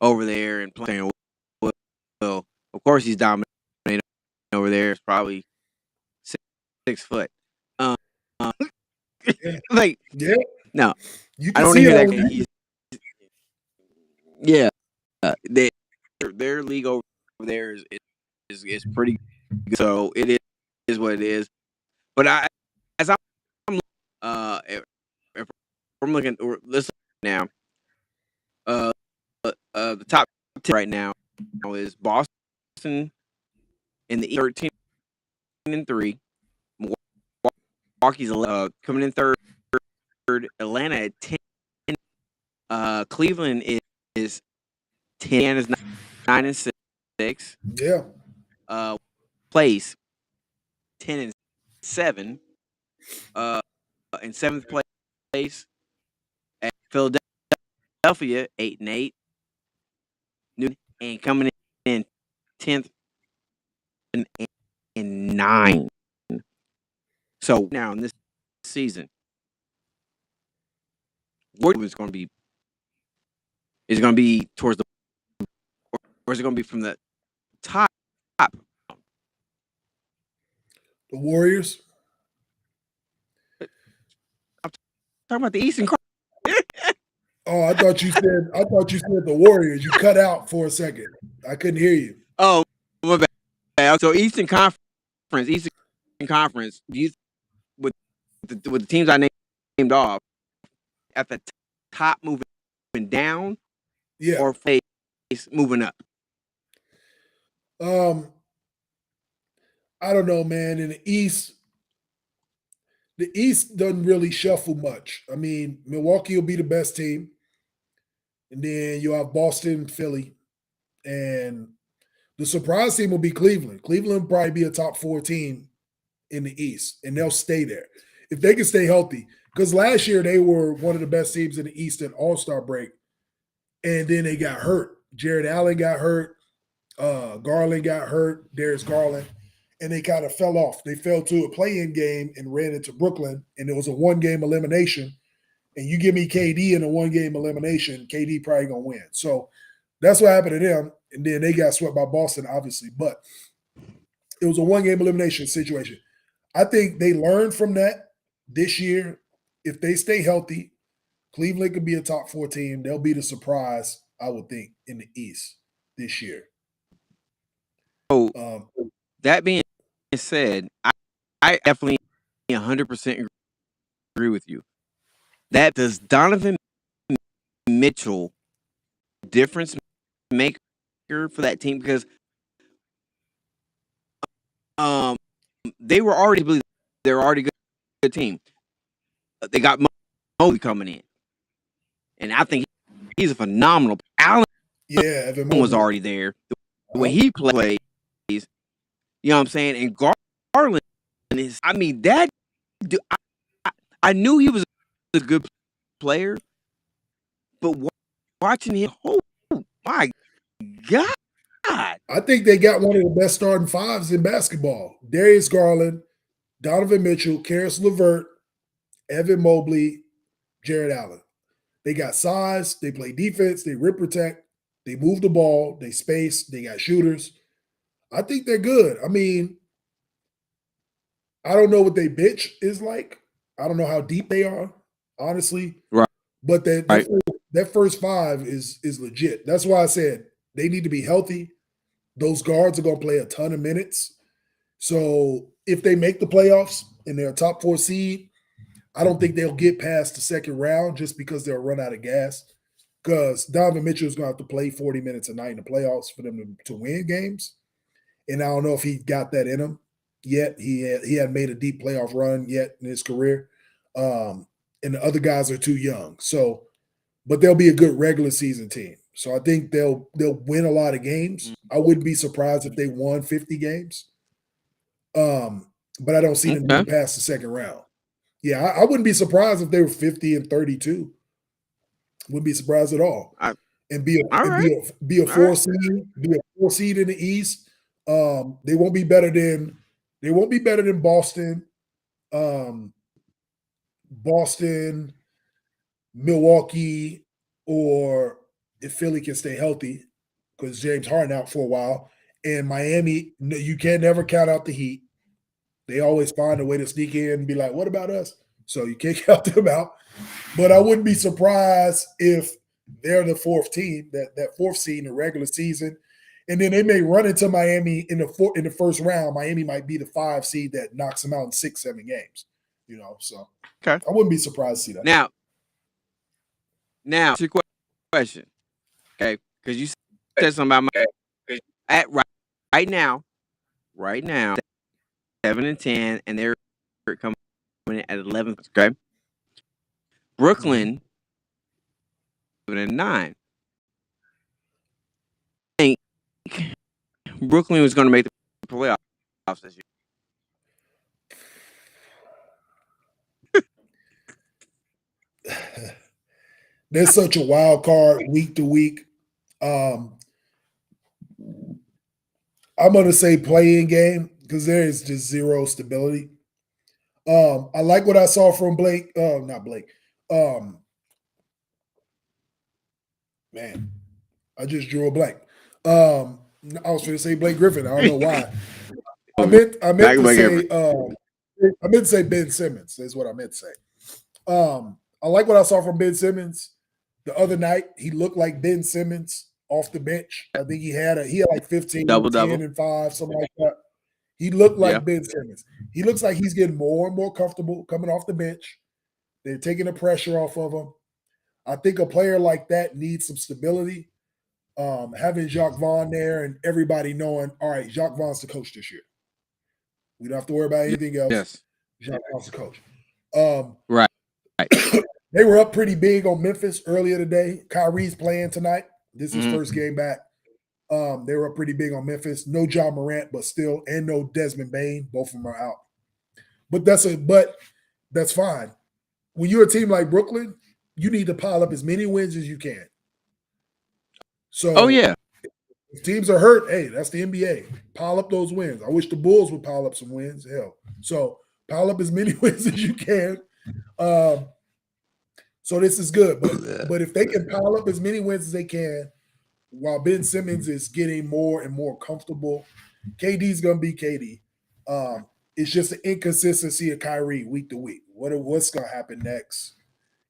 over there and playing. Well, of course he's dominating over there. It's probably 6 foot. Like, Yeah, no, you I can don't want see to hear it that. on. Yeah, their league over there is pretty good. So it is what it is. But as I'm if I'm looking or listen now, the top 10 right now is Boston in the 13-3. Milwaukee's coming in third. Atlanta at 10. Cleveland is 10. Is 9-6. Yeah, Place 10-7. In seventh place at Philadelphia 8-8. And coming in 10th and 9. So now in this season, what is going to be? Is it going to be towards the, or is it going to be from the top? the Warriors. I'm talking about the Eastern Conference. Oh, I thought you said the Warriors. You cut out for a second. I couldn't hear you. Oh, my bad. So Eastern Conference. Do you with the teams I named off at the top moving down, Yeah. or face moving up? I don't know, man. In the East doesn't really shuffle much. I mean, Milwaukee will be the best team, and then you have Boston, Philly, and the surprise team will be Cleveland. Cleveland will probably be a top 4 team in the East, and they'll stay there if they can stay healthy. Because last year they were one of the best teams in the East at All-Star break, and then they got hurt. Jared Allen got hurt. Garland got hurt. Darius Garland. And they kind of fell off. They fell to a play-in game and ran into Brooklyn, and it was a one-game elimination. And you give me KD in a one-game elimination, KD probably going to win. So that's what happened to them. And then they got swept by Boston, obviously. But it was a one-game elimination situation. I think they learned from that this year. If they stay healthy, Cleveland could be a top 4 team. They'll be the surprise, I would think, in the East this year. So that being said, I definitely 100% agree with you. That does Donovan Mitchell difference maker for that team, because they were already good team. They got Mobley coming in, and I think he's a phenomenal. Allen Evan Mobley was already there. The way he plays, you know what I'm saying? And Garland is, I mean, that dude, I knew he was a good player, but watching him, oh my God. I think they got one of the best starting fives in basketball. Darius Garland, Donovan Mitchell, Karis LeVert, Evan Mobley, Jared Allen. They got size, they play defense, they rim protect, they move the ball, they space, they got shooters. I think they're good. I mean, I don't know what they bench is like. I don't know how deep they are, honestly. Right. But that first 5 is legit. That's why I said they need to be healthy. Those guards are going to play a ton of minutes. So if they make the playoffs and they're a top 4 seed, I don't think they'll get past the second round just because they'll run out of gas. Because Donovan Mitchell is going to have to play 40 minutes a night in the playoffs for them to win games. And I don't know if he got that in him yet. He hadn't made a deep playoff run yet in his career. And the other guys are too young. So, but they'll be a good regular season team. So I think they'll win a lot of games. I wouldn't be surprised if they won 50 games. But I don't see them getting past the second round. Yeah, I wouldn't be surprised if they were 50-32. Wouldn't be surprised at all. And be a 4 seed in the East. They won't be better than Boston, Boston, Milwaukee, or if Philly can stay healthy, because James Harden out for a while, and Miami, you can never count out the Heat. They always find a way to sneak in and be like, "What about us?" So you can't count them out. But I wouldn't be surprised if they're the fourth team, that fourth seed in the regular season, and then they may run into Miami in the first round. Miami might be the 5 seed that knocks them out in 6-7 games. So Okay. I wouldn't be surprised to see that. Now, to your question, okay? Because you said something about right now, 7-10, and they're coming in at 11th. Okay. Brooklyn 7-9. I think Brooklyn was going to make the playoffs this year. There's such a wild card week to week. I'm going to say play-in game because there is just zero stability. I like what I saw from Blake. Not Blake. Man, I just drew a blank. I was going to say Blake Griffin. I don't know why. I meant to say Ben Simmons is what I meant to say. I like what I saw from Ben Simmons the other night. He looked like Ben Simmons off the bench. I think he had like 15, Double, 10, and 5, something like that. He looked like Ben Simmons. He looks like he's getting more and more comfortable coming off the bench. They're taking the pressure off of him. I think a player like that needs some stability. Having Jacques Vaughn there and everybody knowing, all right, Jacques Vaughn's the coach this year. We don't have to worry about anything else. Yes. Jacques Vaughn's the coach. Right. They were up pretty big on Memphis earlier today. Kyrie's playing tonight. This is his first game back. They were up pretty big on Memphis. No John Morant, but still, and no Desmond Bane. Both of them are out. But that's fine. When you're a team like Brooklyn, you need to pile up as many wins as you can. So, if teams are hurt, hey, that's the NBA. Pile up those wins. I wish the Bulls would pile up some wins. Hell, so pile up as many wins as you can. So this is good. But if they can pile up as many wins as they can, while Ben Simmons is getting more and more comfortable, KD's gonna be KD. It's just an inconsistency of Kyrie week to week. What's gonna happen next?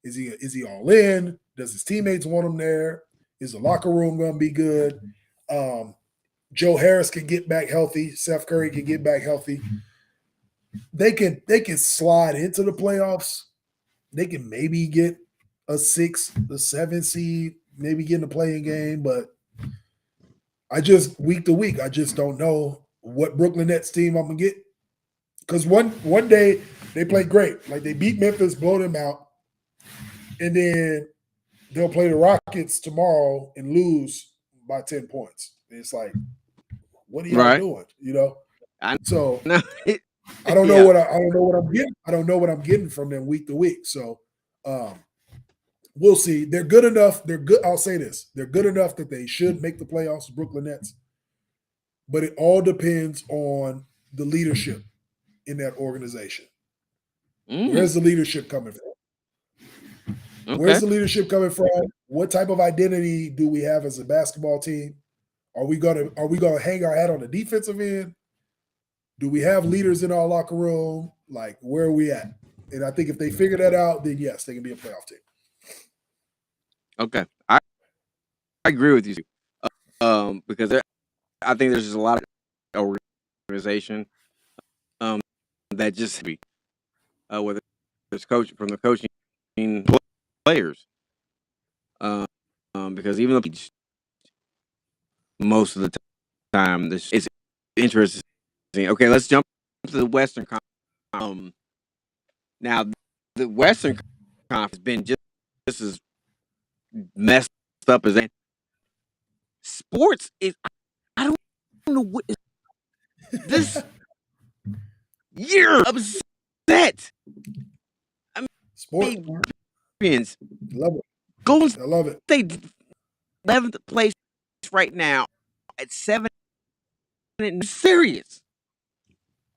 Is he all in? Does his teammates want him there? Is the locker room gonna be good? Joe Harris can get back healthy. Seth Curry can get back healthy. They can slide into the playoffs. They can maybe get a 6, the 7 seed, maybe get in the play-in game, but I just week to week, I just don't know what Brooklyn Nets team I'm gonna get. Because one day they played great, like they beat Memphis, blow them out, and then they'll play the Rockets tomorrow and lose by 10 points. And it's like, what are y'all doing? So I don't know what I'm getting. I don't know what I'm getting from them week to week. So we'll see. They're good enough. They're good. I'll say this. They're good enough that they should make the playoffs, Brooklyn Nets. But it all depends on the leadership in that organization. Where's the leadership coming from? Okay. Where's the leadership coming from? What type of identity do we have as a basketball team? Are we gonna hang our hat on the defensive end? Do we have leaders in our locker room? Like, where are we at? And I think if they figure that out, then yes, they can be a playoff team. Okay, I agree with you. Because I think there's just a lot of organization that just whether it's from the coaching players, because even though most of the time it's interesting. Okay, let's jump to the Western Conference. Now, the Western Conference has been just as messed up as that. Sports is, I don't know what this year upset. I mean, sports. Love it. Golden I love it. They 11th place right now at 7. Serious.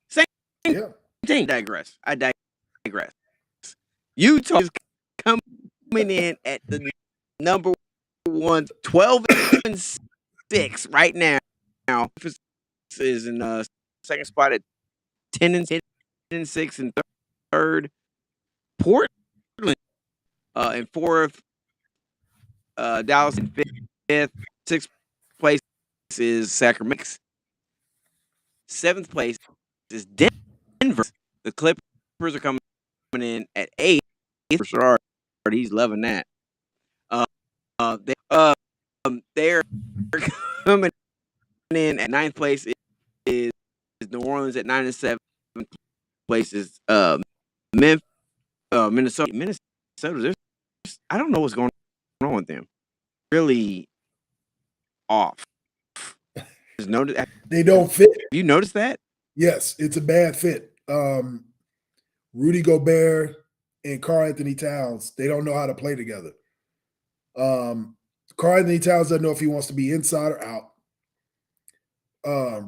Same thing. I digress. Utah is coming in at the number one, 12-6 right now. Memphis is in second spot at 10-6 and third. Portland in fourth. Dallas in fifth. Sixth place is Sacramento. Seventh place is Denver. The Clippers are coming in at eighth. For sure, he's loving that. They're coming in at ninth place is New Orleans at 9 and 7th place is Minnesota. Minnesota, I don't know what's going on with them. Really off. They don't fit. Have you noticed that? Yes, it's a bad fit. Rudy Gobert and Karl Anthony Towns, they don't know how to play together. Karl Anthony Towns doesn't know if he wants to be inside or out.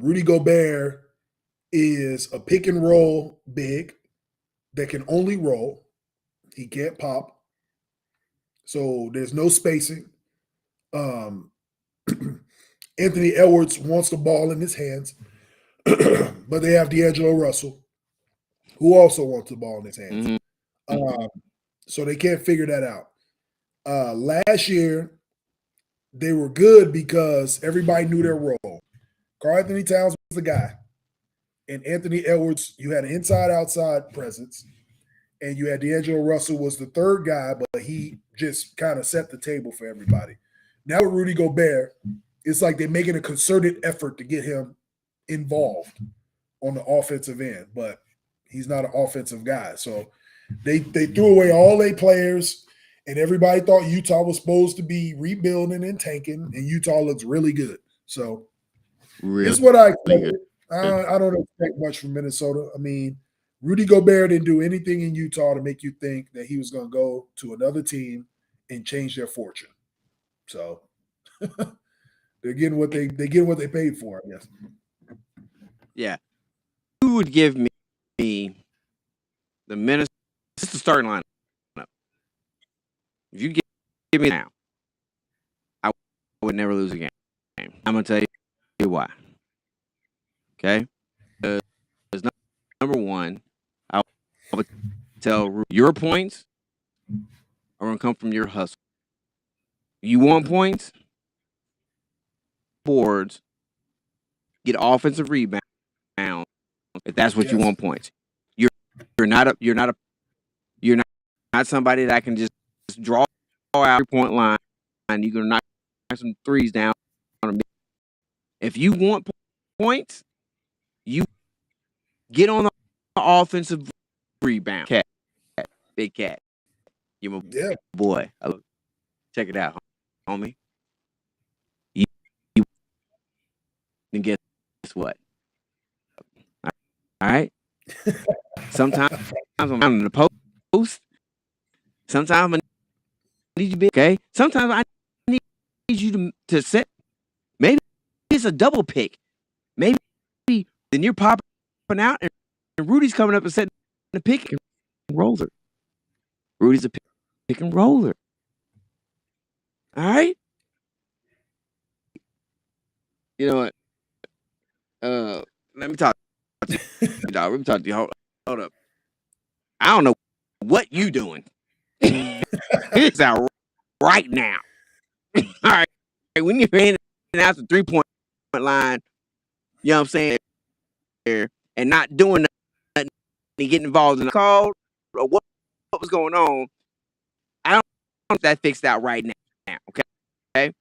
Rudy Gobert is a pick and roll big that can only roll. He can't pop. So there's no spacing. Anthony Edwards wants the ball in his hands, but they have D'Angelo Russell, who also wants the ball in his hands. Mm-hmm. So they can't figure that out. Last year, they were good because everybody knew their role. Karl Anthony Towns was the guy. And Anthony Edwards, you had an inside-outside presence. And you had D'Angelo Russell was the third guy, but he just kind of set the table for everybody. Now with Rudy Gobert, it's like they're making a concerted effort to get him involved on the offensive end, but he's not an offensive guy. So they threw away all their players, and everybody thought Utah was supposed to be rebuilding and tanking, and Utah looks really good. So it's what I expected. I don't expect much from Minnesota. I mean, Rudy Gobert didn't do anything in Utah to make you think that he was going to go to another team and change their fortune. So they're getting what they paid for, I guess. Yeah. Who would give me the Minnesota? This is the starting lineup. If you give me now, I would never lose a game. I'm going to tell you why. Okay? Because number one, I would tell your points are going to come from your hustle. You want points? Boards, get offensive rebound. If that's what you want points, you're not somebody that can just draw out your point line and you're gonna knock some threes down on me. If you want points, you get on the offensive rebound. Cat, big cat, you're my boy. Check it out, homie. And guess what? All right. Sometimes I'm in the post. Sometimes I need you to be okay. Sometimes I need you to set. Maybe it's a double pick. Maybe then you're popping out and Rudy's coming up and setting the pick and roller. Rudy's a pick and roller. All right. You know what? Let me talk to you, dog. Let me talk to you. Hold up. I don't know what you doing. It's out right now. All right. When you're handing out the 3-point line, you know what I'm saying, and not doing nothing and getting involved in the call or what was going on, I don't know if that fixed out right now. Okay.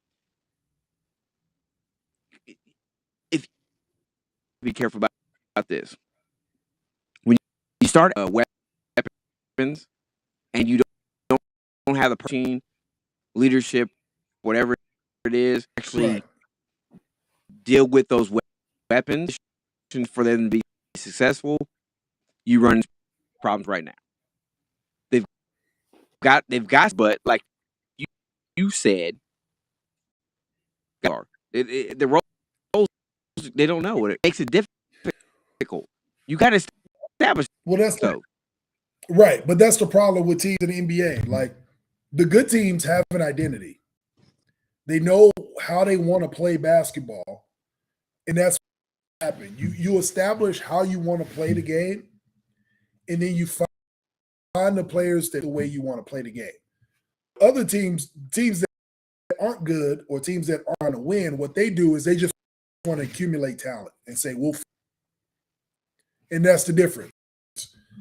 If be careful about this. When you start weapons and you don't have the team leadership, whatever it is, actually deal with those weapons for them to be successful, you run problems right now. They've got, but like you said, the roles they don't know what it makes it difficult. You got to establish. Well, that's so. Right, but that's the problem with teams in the NBA. Like the good teams have an identity. They know how they want to play basketball, and that's what happened. You establish how you want to play the game, and then you find the players that the way you want to play the game. Other teams that aren't good or teams that aren't to win, what they do is they just want to accumulate talent and say, and that's the difference.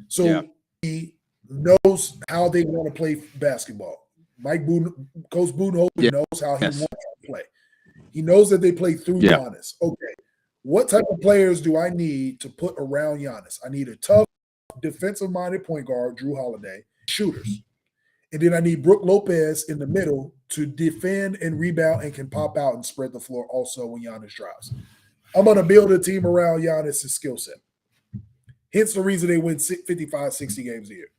So he knows how they want to play basketball. Coach Budenholzer knows how he wants to play. He knows that they play through Giannis. Okay, what type of players do I need to put around Giannis? I need a tough, defensive-minded point guard, Drew Holiday, shooters. And then I need Brook Lopez in the middle to defend and rebound and can pop out and spread the floor also when Giannis drives. I'm going to build a team around Giannis' skill set. Hence the reason they win 55, 60 games a year.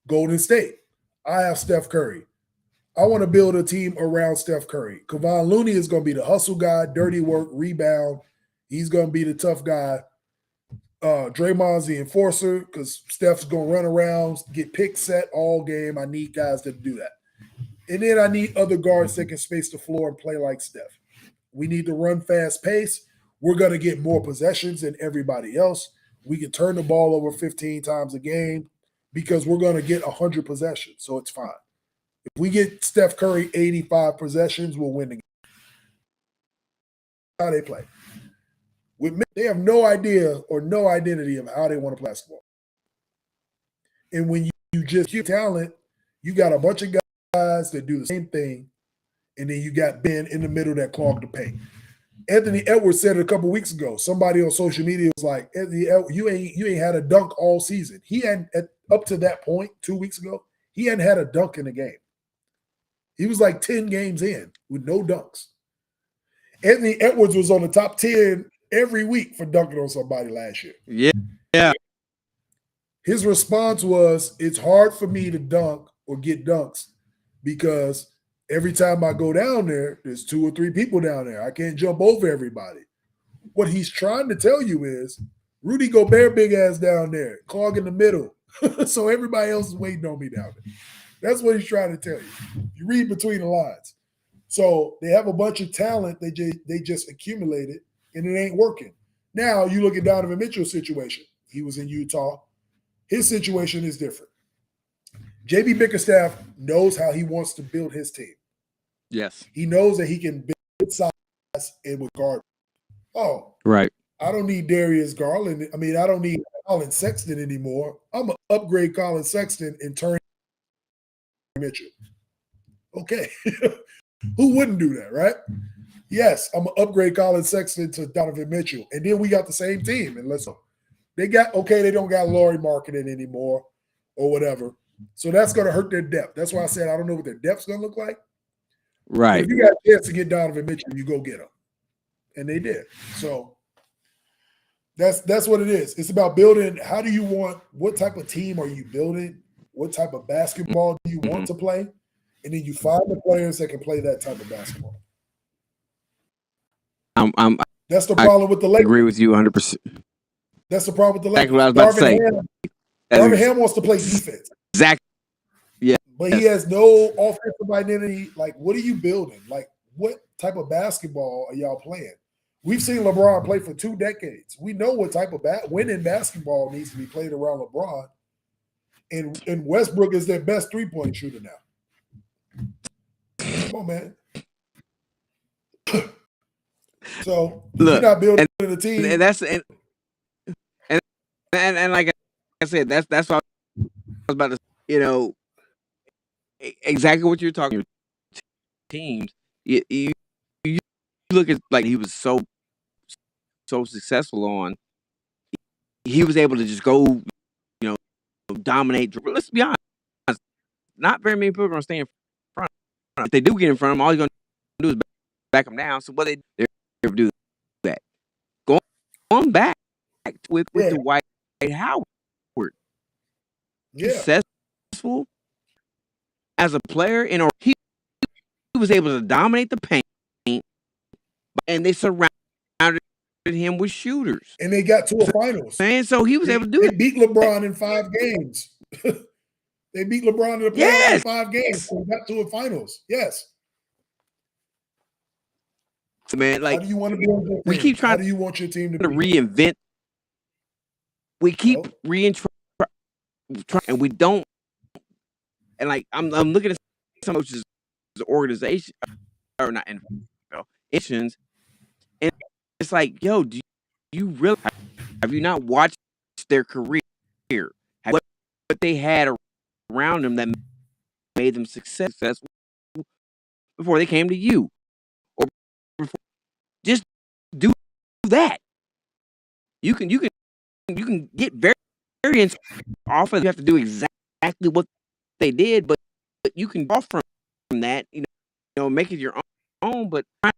Golden State, I have Steph Curry. I want to build a team around Steph Curry. Kevon Looney is going to be the hustle guy, dirty work, rebound. He's going to be the tough guy. Draymond's the enforcer because Steph's going to run around, get pick set all game. I need guys that do that. And then I need other guards that can space the floor and play like Steph. We need to run fast pace. We're going to get more possessions than everybody else. We can turn the ball over 15 times a game because we're going to get 100 possessions, so it's fine. If we get Steph Curry 85 possessions, we'll win the game. How they play. They have no idea or no identity of how they want to play basketball. And when you just get talent, you got a bunch of guys that do the same thing, and then you got Ben in the middle that clog the paint. Anthony Edwards said it a couple weeks ago. Somebody on social media was like, Anthony Edwards, you ain't had a dunk all season. He hadn't, up to that point 2 weeks ago, he hadn't had a dunk in a game. He was like 10 games in with no dunks. Anthony Edwards was on the top 10 every week for dunking on somebody last year. Yeah. His response was, it's hard for me to dunk or get dunks because every time I go down there, there's 2 or 3 people down there. I can't jump over everybody. What he's trying to tell you is Rudy Gobert big ass down there, clogging the middle. So everybody else is waiting on me down there. That's what he's trying to tell you. You read between the lines. So they have a bunch of talent they just accumulated, and it ain't working. Now you look at Donovan Mitchell's situation. He was in Utah. His situation is different. JB Bickerstaff knows how he wants to build his team. Yes. He knows that he can build size and with guard. Oh, right. I don't need Darius Garland. I mean, I don't need Colin Sexton anymore. I'm going to upgrade Colin Sexton and turn Mitchell. Okay. Who wouldn't do that, right? Yes, I'm going to upgrade Colin Sexton to Donovan Mitchell. And then we got the same team. And they don't got Lauri Markkanen anymore or whatever. So that's going to hurt their depth. That's why I said I don't know what their depth's going to look like. Right. But if you got a chance to get Donovan Mitchell, you go get him. And they did. So that's what it is. It's about building. What type of team are you building? What type of basketball do you want to play? And then you find the players that can play that type of basketball. That's the problem with the Lakers. I agree with you 100%. That's the problem with the Lakers. Exactly what I was about to say. Darvin Ham wants to play defense. Exactly. Yeah. But he has no offensive identity. Like, what are you building? Like, what type of basketball are y'all playing? We've seen LeBron play for 2 decades. We know what type of winning basketball needs to be played around LeBron. And Westbrook is their best three-point shooter now. Come on, man. So look, you're not building a team. And that's and like I said, that's what I was about to, exactly what you're talking about. Teams, you look at like he was so successful on. He was able to just go, dominate. Let's be honest. Not very many people are going to stay in front. If they do get in front of him, all you're going to do is back them down. So what they never do that. Going back with the Dwight Howard. Yeah. Successful as a player, he was able to dominate the paint, and they surrounded him with shooters. And they got to a finals. And so he was able to do They it. beat LeBron in 5 games They beat LeBron in the playoffs in 5 games and got to the finals. Yes. Man, like, how do you want to build your team? we keep trying how do you want your team to be? reinvent. We keep reinventing, and we don't. And like, I'm looking at some coaches' organization, or not NFL, institutions, and it's like, yo, do you really have you not watched their career? What they had around them that made them successful before they came to you, or before, just do that. You can get variance off of. You have to do exactly what they did, but you can go from that. You know, make it your own. But trying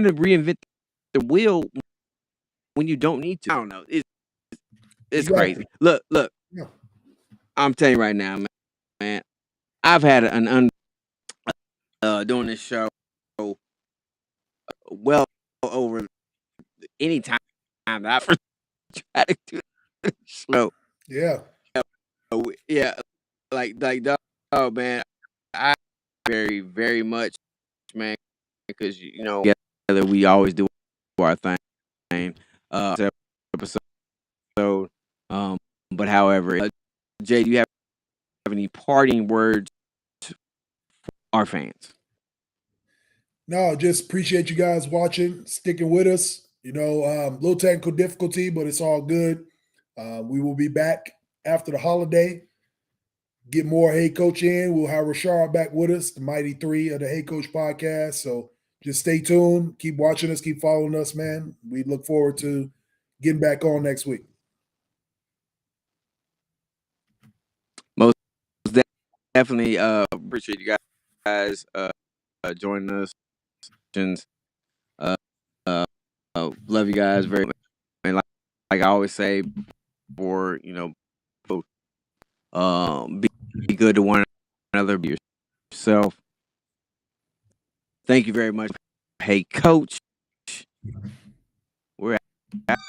to reinvent the wheel when you don't need to. I don't know. It's crazy. Look. Yeah. I'm telling you right now, man. I've had an doing this show well over any time that I've tried to do this show. Yeah. Yeah. Like, oh man, I very, very much, man, because you know, together we always do our thing. Episode. But however, Jay, do you have any parting words for our fans? No, just appreciate you guys watching, sticking with us. You know, little technical difficulty, but it's all good. We will be back after the holiday. Get more Hey Coach in. We'll have Rashard back with us, the Mighty Three of the Hey Coach podcast. So just stay tuned. Keep watching us. Keep following us, man. We look forward to getting back on next week. Most definitely appreciate you guys joining us. Love you guys very much. And like I always say, for be good to one another, be yourself. Thank you very much. Hey Coach, we're at